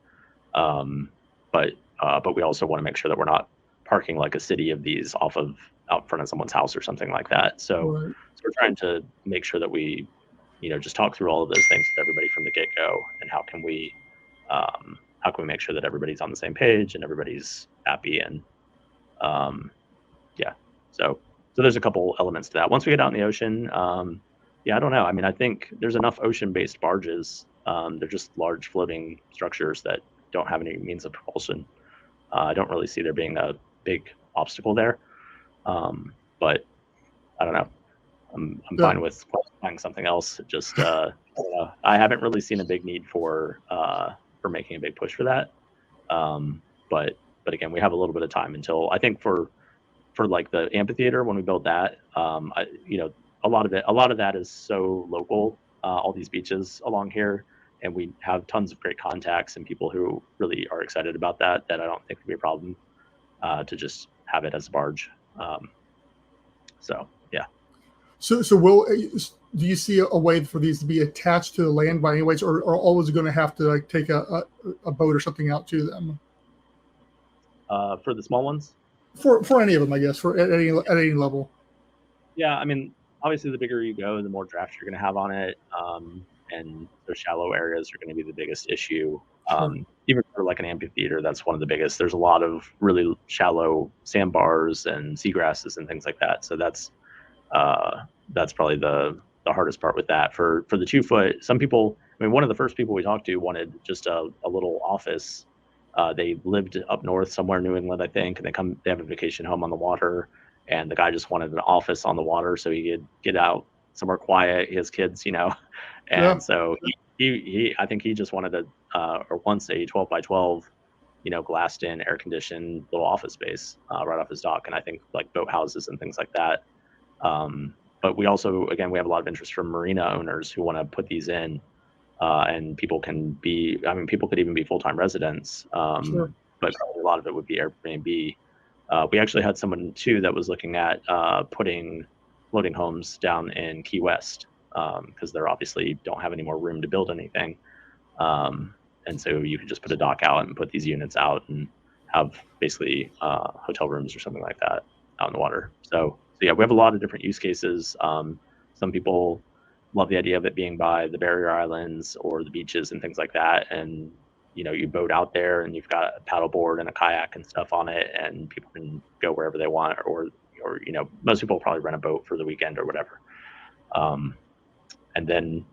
But we also want to make sure that we're not parking like a city of these out front of someone's house or something like that. So, Right. so we're trying to make sure that we, just talk through all of those things with everybody from the get-go, and how can we make sure that everybody's on the same page and everybody's happy, and so there's a couple elements to that. Once we get out in the ocean, I don't know. I mean, I think there's enough ocean-based barges. They're just large floating structures that don't have any means of propulsion. I don't really see there being a big obstacle there. But I don't know. I'm fine with finding something else. Just I haven't really seen a big need for making a big push for that. But again, we have a little bit of time until, I think, for like the amphitheater, when we build that, a lot of that is so local, all these beaches along here, and we have tons of great contacts and people who really are excited about that I don't think would be a problem to just have it as a barge. So yeah. So do you see a way for these to be attached to the land by any ways, or are always going to have to like take a boat or something out to them? For the small ones? For any of them, I guess, at any level. Yeah, I mean, obviously the bigger you go, the more drafts you're going to have on it, and the shallow areas are going to be the biggest issue. Even for like an amphitheater, that's one of the biggest. There's a lot of really shallow sandbars and seagrasses and things like that. So that's probably the hardest part with that. For the 2 foot, some people, I mean, one of the first people we talked to wanted just a little office. They lived up north somewhere in New England, I think, and they have a vacation home on the water, and the guy just wanted an office on the water so he could get out somewhere quiet, his kids, and so he I think he just wanted wants a 12 by 12, glassed in, air conditioned little office space right off his dock, and I think like boat houses and things like that. But we also, again, we have a lot of interest from marina owners who want to put these in. And people could even be full-time residents, but probably a lot of it would be Airbnb. We actually had someone too that was looking at putting floating homes down in Key West, because they obviously don't have any more room to build anything. And so you could just put a dock out and put these units out and have basically hotel rooms or something like that out in the water. So yeah, we have a lot of different use cases. Some people love the idea of it being by the barrier islands or the beaches and things like that. And, you boat out there and you've got a paddleboard and a kayak and stuff on it, and people can go wherever they want, or most people will probably rent a boat for the weekend or whatever. And then,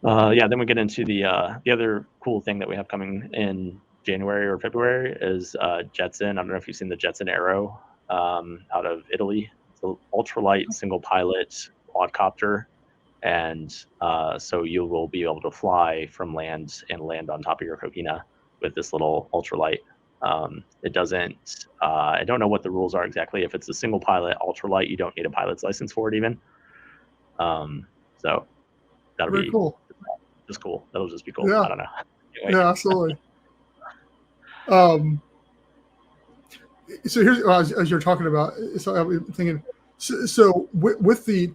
then we get into the other cool thing that we have coming in January or February is Jetson. I don't know if you've seen the Jetson Aero out of Italy. It's an ultralight single pilot quadcopter. And so you will be able to fly from land and land on top of your coquina with this little ultralight. It doesn't, I don't know what the rules are exactly. If it's a single pilot ultralight, you don't need a pilot's license for it even. So that'll be cool. Just cool. That'll just be cool. Yeah. I don't know. Anyway. Yeah, absolutely. So here's, as you're talking about, so I'm thinking, so with the,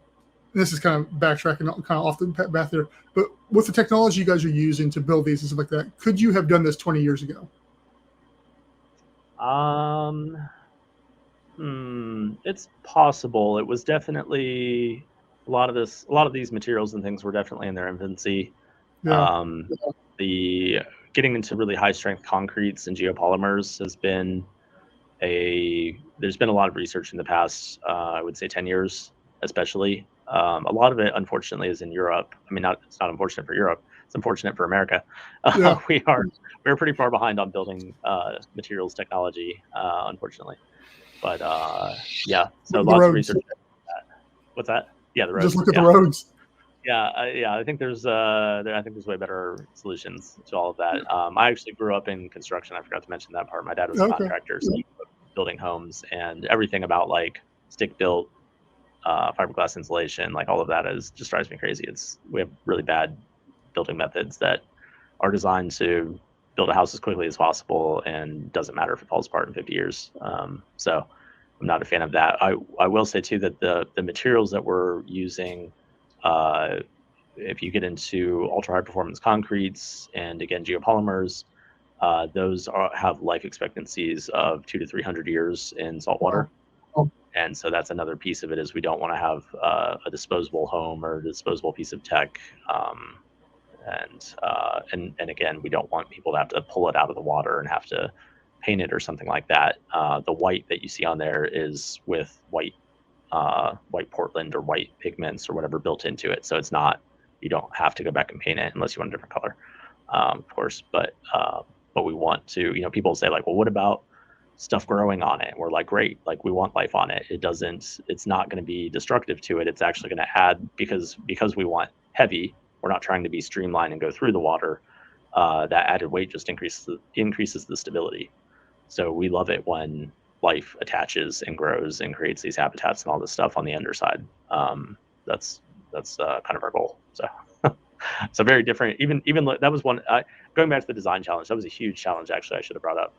this is kind of backtracking, kind of off the path there, but with the technology you guys are using to build these and stuff like that, could you have done this 20 years ago? It's possible. It was definitely a lot of these materials and things were definitely in their infancy. Yeah. The getting into really high strength concretes and geopolymers has been there's been a lot of research in the past, I would say 10 years, especially. A lot of it, unfortunately, is in Europe. I mean, it's not unfortunate for Europe. It's unfortunate for America. Yeah. We're pretty far behind on building materials technology, unfortunately. But yeah, so lots of research. What's that? Yeah, the roads. Just look at the roads. Yeah, I think there's way better solutions to all of that. I actually grew up in construction. I forgot to mention that part. My dad was a contractor, so building homes, and everything about like stick built fiberglass insulation, like all of that just drives me crazy. We have really bad building methods that are designed to build a house as quickly as possible, and doesn't matter if it falls apart in 50 years. So I'm not a fan of that. I will say too that the materials that we're using, if you get into ultra high performance concretes and again geopolymers, those have life expectancies of 200 to 300 years in salt water. Wow. And so that's another piece of it, is we don't want to have a disposable home or a disposable piece of tech. And again, we don't want people to have to pull it out of the water and have to paint it or something like that. The white that you see on there is with white Portland or white pigments or whatever built into it. So it's not, you don't have to go back and paint it unless you want a different color, of course. But we want to, people say like, well, what about stuff growing on it? We're like, great, like we want life on it. It's not going to be destructive to it. It's actually going to add, because we want heavy, we're not trying to be streamlined and go through the water. That added weight just increases the stability. So we love it when life attaches and grows and creates these habitats and all this stuff on the underside. That's kind of our goal. So very different. Even that was one. Going back to the design challenge, that was a huge challenge. Actually, I should have brought up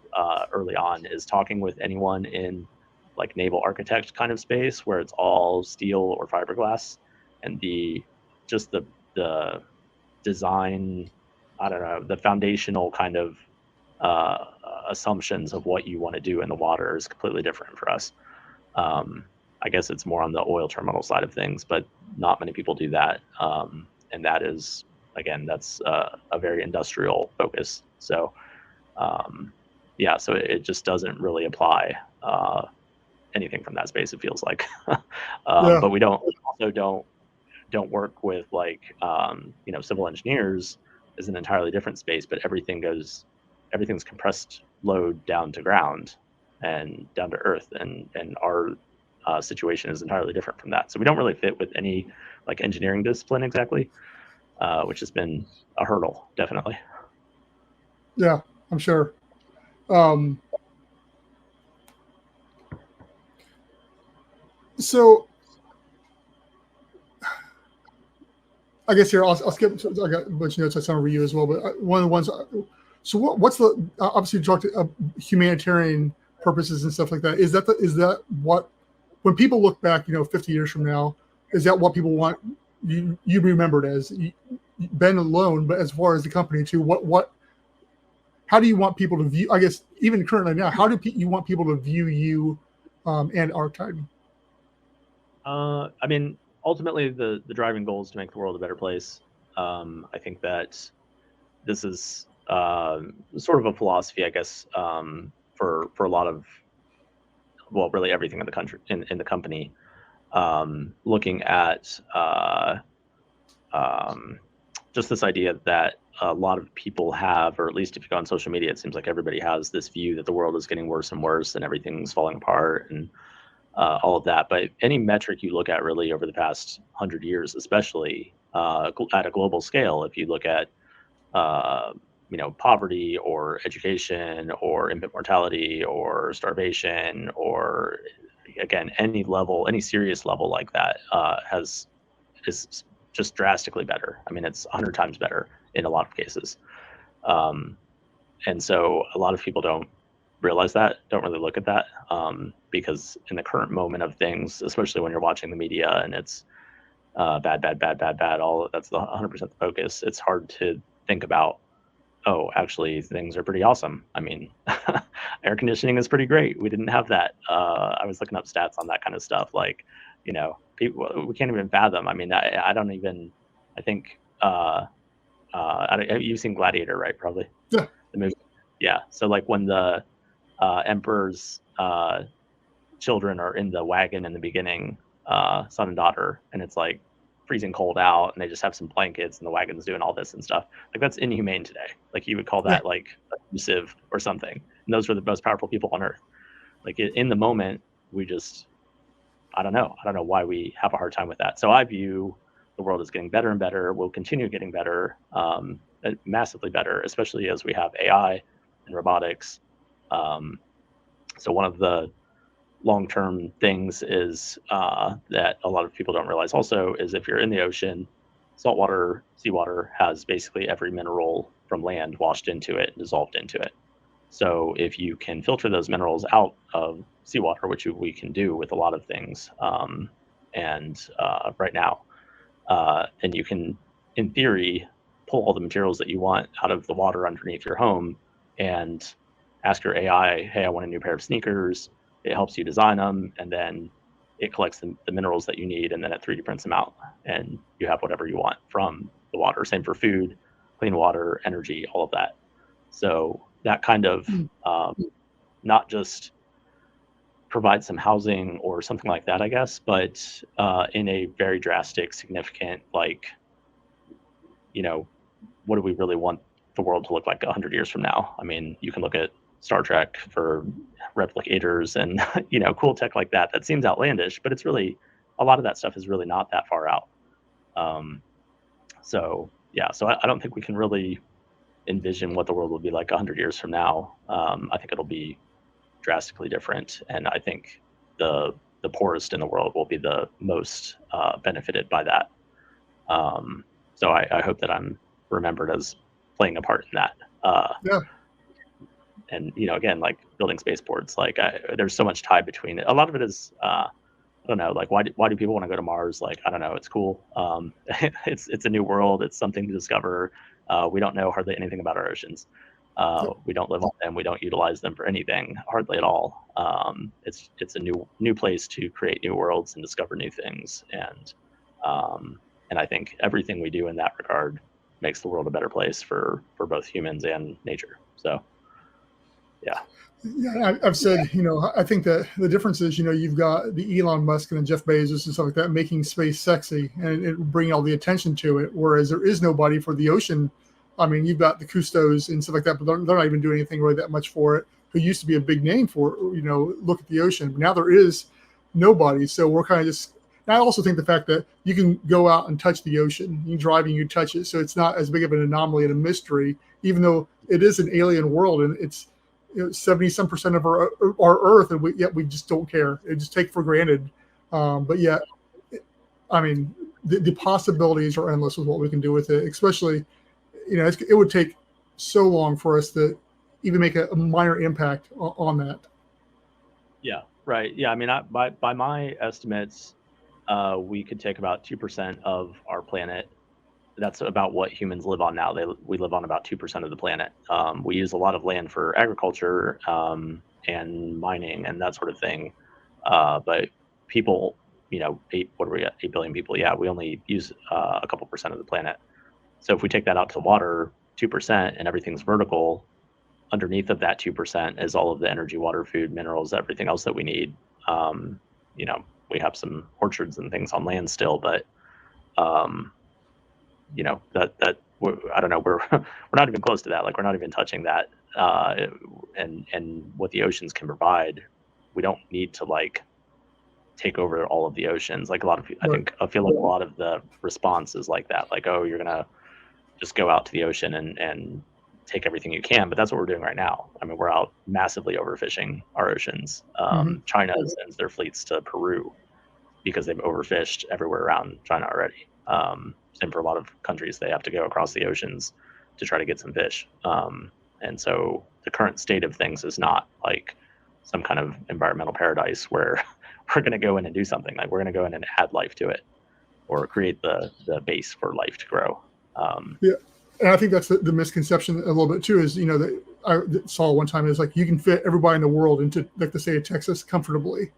early on, is talking with anyone in like naval architect kind of space where it's all steel or fiberglass, and the design, I don't know, the foundational kind of assumptions of what you want to do in the water is completely different for us. I guess it's more on the oil terminal side of things, but not many people do that. And that is, again, that's a very industrial focus. So so it just doesn't really apply anything from that space, it feels like. But we also don't work with like civil engineers is an entirely different space, but everything's compressed load down to ground and down to earth, and our situation is entirely different from that. So we don't really fit with any like engineering discipline exactly, which has been a hurdle, definitely. Yeah, I'm sure. So I guess here I'll skip. I got a bunch of notes I sent over you as well, but one of the ones. So what's the obviously you talked humanitarian purposes and stuff like that. Is that what, when people look back, 50 years from now, is that what people want you remembered as? Ben alone, but as far as the company too, how do you want people to view? I guess even currently now, how do you want people to view you and Arktide? I mean, ultimately, the driving goal is to make the world a better place. I think that this is sort of a philosophy, I guess, for a lot of, well, really everything in the country, in the company, looking at just this idea that a lot of people have, or at least if you go on social media, it seems like everybody has this view that the world is getting worse and worse and everything's falling apart and all of that. But any metric you look at really over the past 100 years, especially at a global scale, if you look at poverty or education or infant mortality or starvation, or again, any serious level like that is just drastically better. I mean, it's 100 times better in a lot of cases. And so a lot of people don't realize that, don't really look at that, because in the current moment of things, especially when you're watching the media and it's bad, all that's the 100% the focus. It's hard to think about, oh, actually things are pretty awesome. I mean, air conditioning is pretty great. We didn't have that. I was looking up stats on that kind of stuff. Like, people, we can't even fathom. I mean, I don't even, I think, you've seen Gladiator, right? Probably. Yeah. The movie. Yeah. So like when the emperor's children are in the wagon in the beginning, son and daughter, and it's like freezing cold out, and they just have some blankets, and the wagon's doing all this and stuff. Like that's inhumane today. Like you would call that like abusive or something. And those were the most powerful people on earth. Like in the moment, we just, I don't know why we have a hard time with that. So I view the world is getting better and better. We'll continue getting better, massively better, especially as we have AI and robotics. So one of the long-term things is that a lot of people don't realize also is if you're in the ocean, saltwater, seawater has basically every mineral from land washed into it and dissolved into it. So if you can filter those minerals out of seawater, which we can do with a lot of things, right now, and you can, in theory, pull all the materials that you want out of the water underneath your home and ask your AI, hey, I want a new pair of sneakers. It helps you design them, and then it collects the minerals that you need, and then it 3D prints them out, and you have whatever you want from the water. Same for food, clean water, energy, all of that. So that kind of not just provide some housing or something like that, I guess, but in a very drastic, significant, like, what do we really want the world to look like 100 years from now? I mean, you can look at Star Trek for replicators and, cool tech like that. That seems outlandish, but it's really, a lot of that stuff is really not that far out. So I don't think we can really envision what the world will be like 100 years from now. I think it'll be drastically different, and I think the poorest in the world will be the most benefited by that. So I hope that I'm remembered as playing a part in that. Yeah. And again, like building spaceports, like there's so much tie between it. A lot of it is I don't know, like why do people want to go to Mars? Like, I don't know, it's cool. It's a new world. It's something to discover. We don't know hardly anything about our oceans. We don't live on them. We don't utilize them for anything, hardly at all. It's a new place to create new worlds and discover new things. And I think everything we do in that regard makes the world a better place for both humans and nature. So, yeah. Yeah, I've said, I think that the difference is, you've got the Elon Musk and the Jeff Bezos and stuff like that making space sexy and it bringing all the attention to it, whereas there is nobody for the ocean. I mean, you've got the Custos and stuff like that, but they're not even doing anything really that much for it, who used to be a big name for it, look at the ocean. But now there is nobody. So we're kind of just, and I also think the fact that you can go out and touch the ocean, you drive and you touch it. So it's not as big of an anomaly and a mystery, even though it is an alien world and it's 70% of our Earth, and yet we just don't care. It just take for granted. But yet, I mean, the possibilities are endless with what we can do with it. Especially, it would take so long for us to even make a minor impact on that. Yeah, right. Yeah, I mean, by my estimates, we could take about 2% of our planet. That's about what humans live on now. We live on about 2% of the planet. We use a lot of land for agriculture and mining and that sort of thing. But people, 8 billion people? Yeah, we only use a couple percent of the planet. So if we take that out to water, 2%, and everything's vertical, underneath of that 2% is all of the energy, water, food, minerals, everything else that we need. We have some orchards and things on land still, but that I don't know, we're not even close to that. Like, we're not even touching that. And what the oceans can provide, we don't need to like take over all of the oceans. Like a lot of people, I feel like a lot of the response is like that. Like, oh, you're gonna just go out to the ocean and take everything you can. But that's what we're doing right now. I mean, we're out massively overfishing our oceans. China sends their fleets to Peru because they've overfished everywhere around China already. Same for a lot of countries. They have to go across the oceans to try to get some fish. And so the current state of things is not like some kind of environmental paradise where we're going to go in and do something. Like, we're going to go in and add life to it or create the base for life to grow. Yeah. And I think that's the misconception a little bit too, is, that I saw one time is like, you can fit everybody in the world into like the state of Texas comfortably.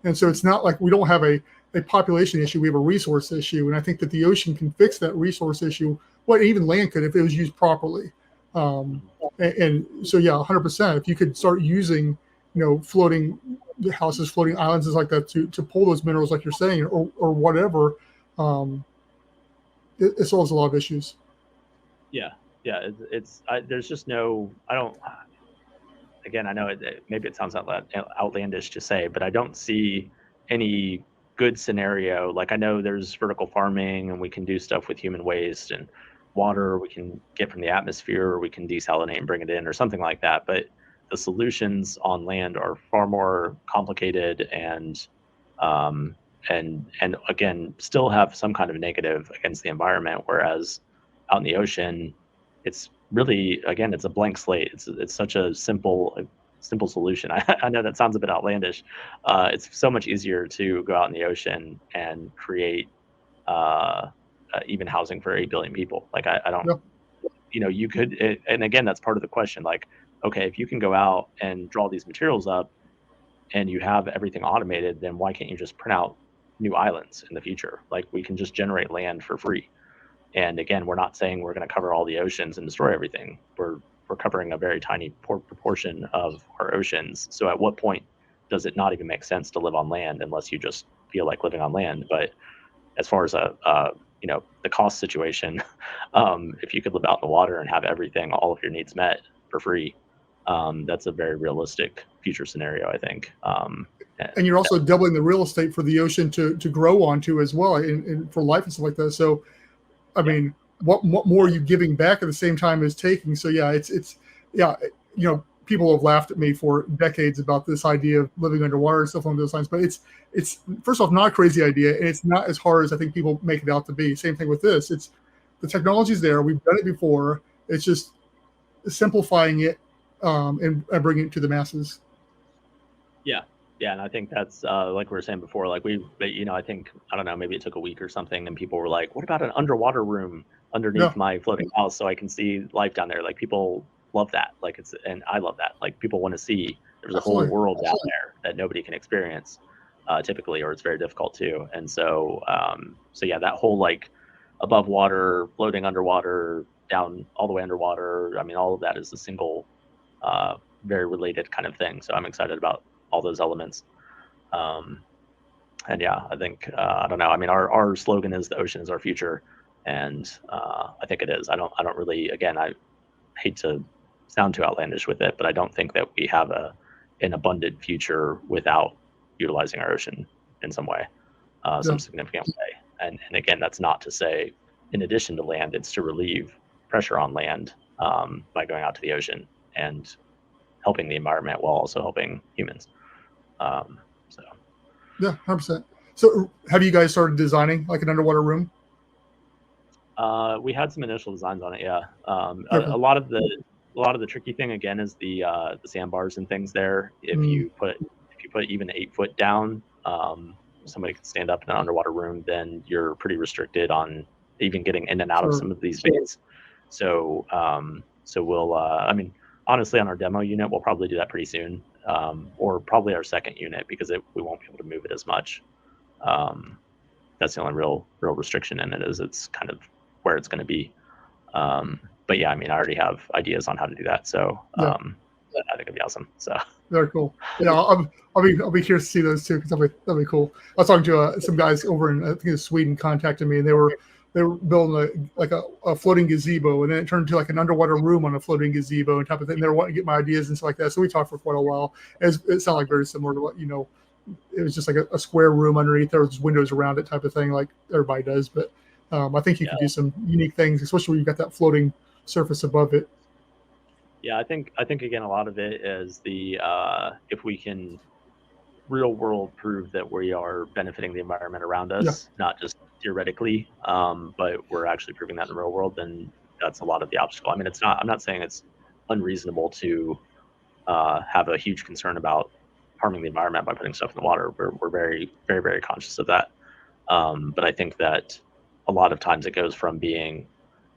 And so it's not like we don't have a population issue, we have a resource issue. And I think that the ocean can fix that resource issue, even land could if it was used properly. And so, yeah, 100%, if you could start using, floating houses, floating islands like that to pull those minerals like you're saying, or whatever, it solves a lot of issues. Yeah. There's just no, again, I know maybe it sounds outlandish to say, but I don't see any good scenario. Like, I know there's vertical farming and we can do stuff with human waste and water we can get from the atmosphere, or we can desalinate and bring it in or something like that. But the solutions on land are far more complicated and again, still have some kind of negative against the environment. Whereas out in the ocean, it's really, again, it's a blank slate. It's such a simple solution. I know that sounds a bit outlandish. It's so much easier to go out in the ocean and create even housing for 8 billion people. Like I don't, Yeah. You could, and again, that's part of the question. Like, okay, if you can go out and draw these materials up and you have everything automated, then why can't you just print out new islands in the future? Like we can just generate land for free. And again, we're not saying we're going to cover all the oceans and destroy everything. We're covering a very tiny proportion of our oceans. So at what point does it not even make sense to live on land unless you just feel like living on land? But as far as the cost situation, if you could live out in the water and have everything, all of your needs met for free, that's a very realistic future scenario, I think. And you're also doubling the real estate for the ocean to grow onto as well, and for life and stuff like that. So, I mean, what more are you giving back at the same time as taking? So yeah, it's people have laughed at me for decades about this idea of living underwater and stuff along those lines. But it's first off not a crazy idea, and it's not as hard as I think people make it out to be. Same thing with this. It's the technology's there. We've done it before. It's just simplifying it and bringing it to the masses. Yeah, and I think that's like we were saying before. Like I think, I don't know, maybe it took a week or something, and people were like, "What about an underwater room underneath my floating house so I can see life down there?" Like people love that. Like and I love that. Like people want to see there's a whole world down there that nobody can experience typically, or it's very difficult to. And so yeah, that whole like above water, floating underwater, down all the way underwater. I mean, all of that is a single, very related kind of thing. So I'm excited about all those elements. And yeah, I think, I don't know. I mean, our slogan is the ocean is our future. And I think it is. I don't really, again, I hate to sound too outlandish with it, but I don't think that we have an abundant future without utilizing our ocean in some way, some significant way. And again, that's not to say, in addition to land, it's to relieve pressure on land by going out to the ocean and helping the environment while also helping humans. Yeah, 100%. So have you guys started designing like an underwater room? We had some initial designs on it. Yeah. Okay. A lot of the tricky thing again is the sandbars and things there. If you put even 8 foot down, somebody could stand up in an underwater room, then you're pretty restricted on even getting in and out of some of these bays. So we'll, I mean, honestly, on our demo unit, we'll probably do that pretty soon, or probably our second unit, because we won't be able to move it as much. That's the only real restriction in it, is it's kind of where it's going to be. But yeah, I mean, I already have ideas on how to do that. So I think it'd be awesome. So very cool. Yeah, I'll be curious to see those too, because that'll be cool. I was talking to some guys over in, I think it was Sweden, contacted me, and they were building a floating gazebo, and then it turned into like an underwater room on a floating gazebo and type of thing. They were wanting to get my ideas and stuff like that. So we talked for quite a while. It sounded like very similar to what, it was just like a square room underneath. There was windows around it type of thing, like everybody does. But I think you can do some unique things, especially when you've got that floating surface above it. Yeah, I think again, a lot of it is the if we can real world prove that we are benefiting the environment around us, not just theoretically, but we're actually proving that in the real world, then that's a lot of the obstacle. I mean, I'm not saying it's unreasonable to have a huge concern about harming the environment by putting stuff in the water. We're very, very, very conscious of that. But I think that a lot of times it goes from being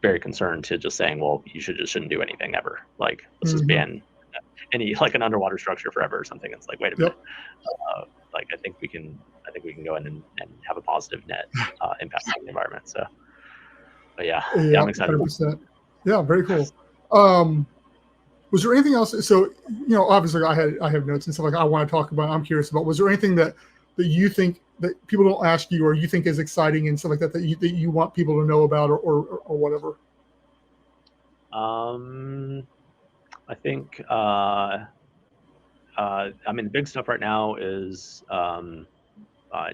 very concerned to just saying, well, you shouldn't do anything ever. Like, let's just ban any, like an underwater structure forever or something. It's like, wait a minute. Like, I think we can go in and have a positive net impact on the environment. So, but yeah, I'm excited. 100%. Yeah, very cool. Was there anything else? So, obviously I have notes and stuff like I want to talk about. I'm curious about. Was there anything that you think that people don't ask you, or you think is exciting and stuff like that that you want people to know about, or whatever? I think I mean, the big stuff right now is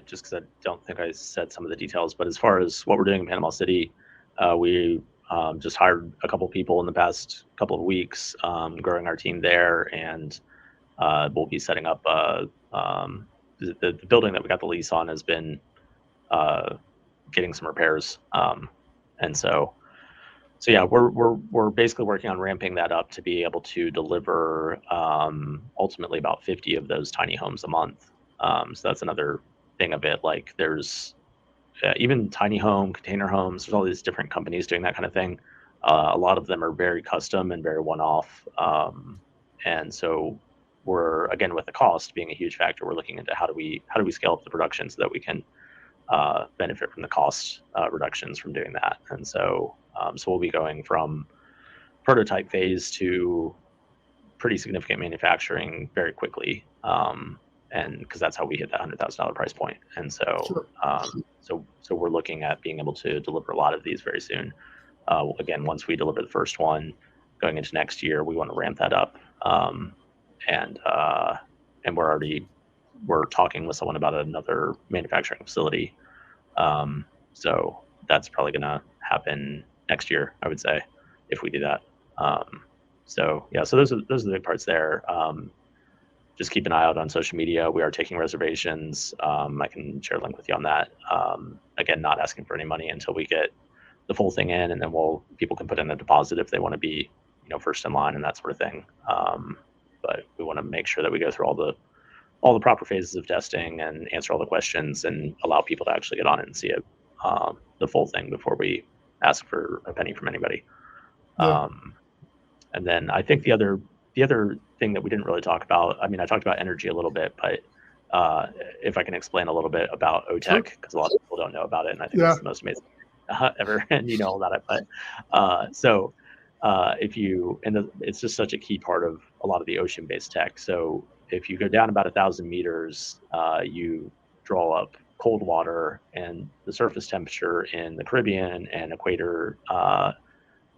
just because I don't think I said some of the details, but as far as what we're doing in Panama City, we just hired a couple people in the past couple of weeks, growing our team there, and we'll be setting up the building that we got the lease on has been getting some repairs, and so yeah, we're basically working on ramping that up to be able to deliver ultimately about 50 of those tiny homes a month. So that's another thing of it. Like there's even tiny home, container homes. There's all these different companies doing that kind of thing. A lot of them are very custom and very one-off. And so we're, again, with the cost being a huge factor, we're looking into how do we scale up the production so that we can benefit from the cost reductions from doing that. And so we'll be going from prototype phase to pretty significant manufacturing very quickly. And because that's how we hit that $100,000 price point. And so, Sure. so we're looking at being able to deliver a lot of these very soon. Again, once we deliver the first one, going into next year, we want to ramp that up. And we're talking with someone about another manufacturing facility. So that's probably going to happen next year, I would say, if we do that. So those are the big parts there. Just keep an eye out on social media. We are taking reservations. I can share a link with you on that. Again, not asking for any money until we get the full thing in, and then people can put in a deposit if they want to be, first in line and that sort of thing. But we want to make sure that we go through all the proper phases of testing and answer all the questions and allow people to actually get on it and see it, the full thing before we ask for a penny from anybody. Yeah. And then I think the other thing that we didn't really talk about, I mean, I talked about energy a little bit, but if I can explain a little bit about OTEC, because a lot of people don't know about it, and I think it's the most amazing ever, and you know all about it. But it's just such a key part of a lot of the ocean-based tech. So if you go down about 1,000 meters, you draw up cold water, and the surface temperature in the Caribbean and equator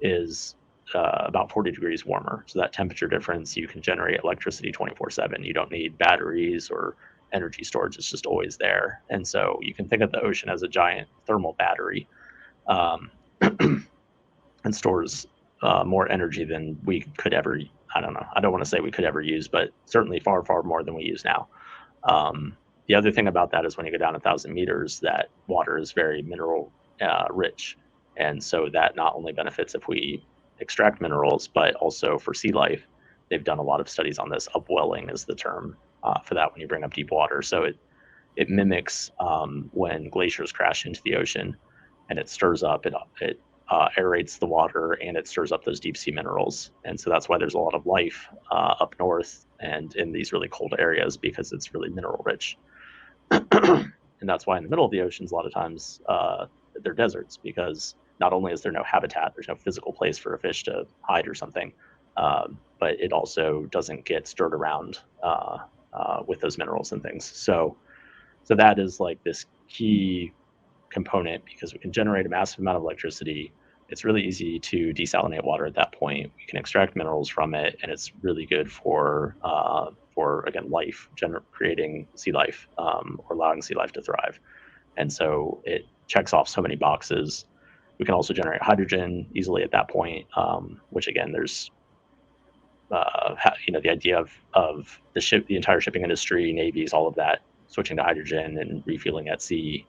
is about 40 degrees warmer. So that temperature difference, you can generate electricity 24/7. You don't need batteries or energy storage. It's just always there. And so you can think of the ocean as a giant thermal battery, and stores more energy than we could ever, I don't know. I don't want to say we could ever use, but certainly far, far more than we use now. The other thing about that is when you go down 1,000 meters, that water is very mineral rich. And so that not only benefits if we extract minerals, but also for sea life. They've done a lot of studies on this. Upwelling is the term for that when you bring up deep water. So it mimics when glaciers crash into the ocean, and it stirs up, it aerates the water, and it stirs up those deep sea minerals. And so that's why there's a lot of life up north and in these really cold areas, because it's really mineral rich. And that's why in the middle of the oceans, a lot of times they're deserts, because not only is there no habitat, there's no physical place for a fish to hide or something, but it also doesn't get stirred around with those minerals and things. So that is like this key component, because we can generate a massive amount of electricity. It's really easy to desalinate water at that point. We can extract minerals from it, and it's really good for again, life, creating sea life, or allowing sea life to thrive. And so it checks off so many boxes. We can also generate hydrogen easily at that point, which again, there's the idea of the entire shipping industry, navies, all of that, switching to hydrogen and refueling at sea.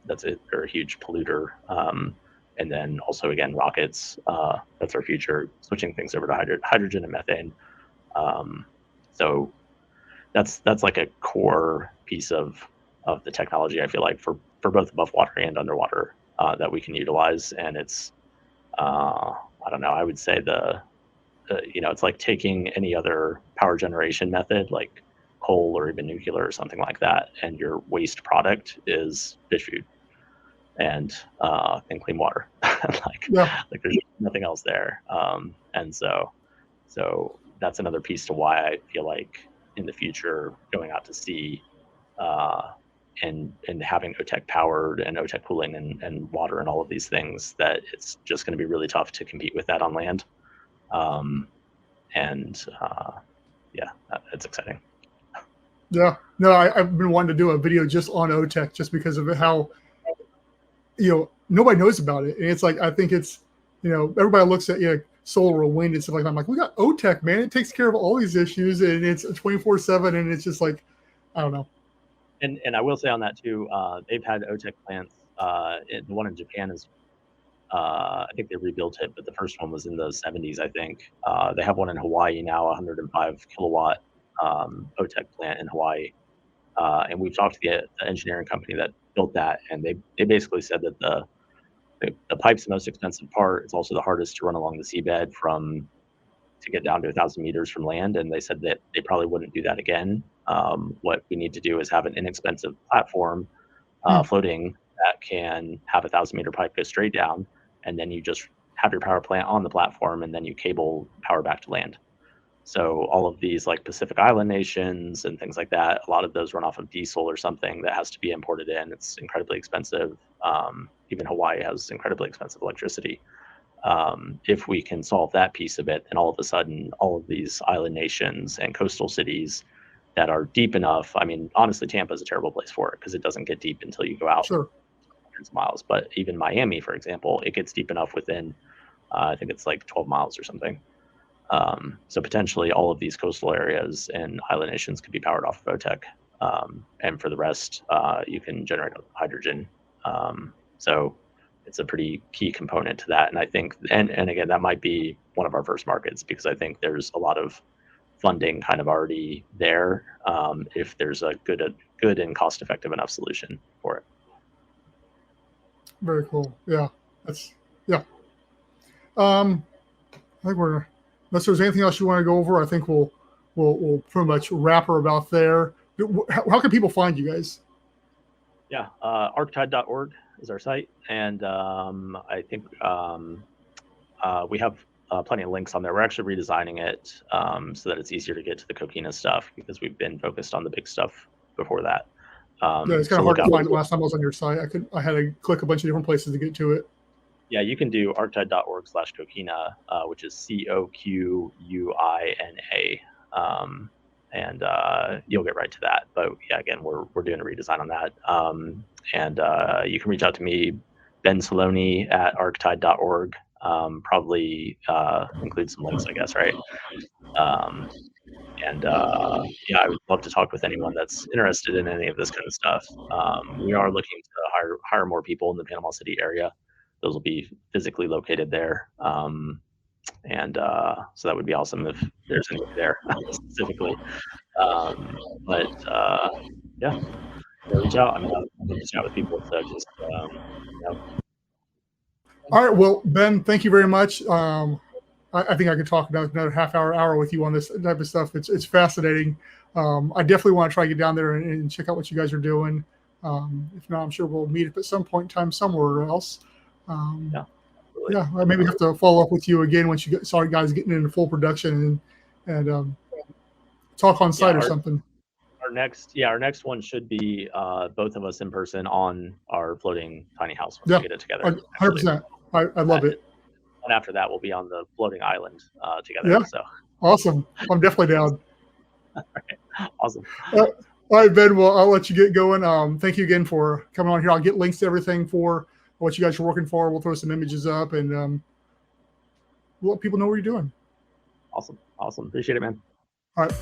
They're a huge polluter. And then also, again, rockets, that's our future, switching things over to hydrogen and methane. So that's like a core piece of the technology, I feel like, for both above water and underwater, that we can utilize. And it's, I don't know, I would say it's like taking any other power generation method, like coal or even nuclear or something like that, and your waste product is fish food and clean water. like there's nothing else there. And so that's another piece to why I feel like in the future, going out to sea and having OTEC powered and OTEC cooling and water and all of these things, that it's just going to be really tough to compete with that on land. It's exciting. Yeah, no, I've been wanting to do a video just on OTEC, just because of how, nobody knows about it. And it's like, I think it's, everybody looks at solar or wind and stuff like that. I'm like, we got OTEC, man. It takes care of all these issues, and it's 24/7, and it's just like, I don't know. And I will say on that too, they've had OTEC plants. The one in Japan is I think they rebuilt it, but the first one was in the 70s, I think. They have one in Hawaii now, 105 kilowatt OTEC plant in Hawaii. And we've talked to the engineering company that built that, and they basically said that the pipe's the most expensive part. It's also the hardest to run along the seabed to get down to 1,000 meters from land. And they said that they probably wouldn't do that again. What we need to do is have an inexpensive platform floating that can have 1,000-meter pipe go straight down, and then you just have your power plant on the platform, and then you cable power back to land. So all of these like Pacific Island nations and things like that, a lot of those run off of diesel or something that has to be imported in. It's incredibly expensive. Even Hawaii has incredibly expensive electricity. If we can solve that piece of it, then all of a sudden, all of these island nations and coastal cities that are deep enough. I mean, honestly, Tampa is a terrible place for it because it doesn't get deep until you go out Sure. hundreds of miles. But even Miami, for example, it gets deep enough within, I think it's like 12 miles or something. So potentially all of these coastal areas and island nations could be powered off of OTEC. And for the rest, you can generate hydrogen. So it's a pretty key component to that. And I think, and again, that might be one of our first markets because I think there's a lot of funding kind of already there if there's a good and cost-effective enough solution for it. Very cool. Yeah, yeah. I think unless there's anything else you want to go over, I think we'll pretty much wrap her about there. How can people find you guys? Yeah, arktide.org is our site, and I think we have plenty of links on there. We're actually redesigning it so that it's easier to get to the Coquina stuff because we've been focused on the big stuff before that. Yeah, it's kind of hard to find it last time I was on your site. I had to click a bunch of different places to get to it. Yeah, you can do arktide.org/Coquina, which is COQUINA, and you'll get right to that. But yeah, again, we're doing a redesign on that. And you can reach out to me, Ben Silone at arktide.org. Probably include some links, I guess, right? Yeah, I would love to talk with anyone that's interested in any of this kind of stuff. We are looking to hire more people in the Panama City area. Those will be physically located there. So that would be awesome if there's anyone there specifically. Yeah, reach out. I mean, I'd love to chat with people. So just, All right. Well, Ben, thank you very much. I think I could talk about another half hour with you on this type of stuff. It's fascinating. I definitely want to try to get down there and check out what you guys are doing. If not, I'm sure we'll meet up at some point in time somewhere else. Yeah, I maybe have to follow up with you again once you start guys getting into full production and talk on site or something. Our next one should be both of us in person on our floating tiny house once we get it together. 100%. I love it. And after that, we'll be on the floating island together. Yeah. So awesome. I'm definitely down. All right. Awesome. All right, Ben. Well, I'll let you get going. Thank you again for coming on here. I'll get links to everything for what you guys are working for. We'll throw some images up and we'll let people know what you're doing. Awesome. Appreciate it, man. All right.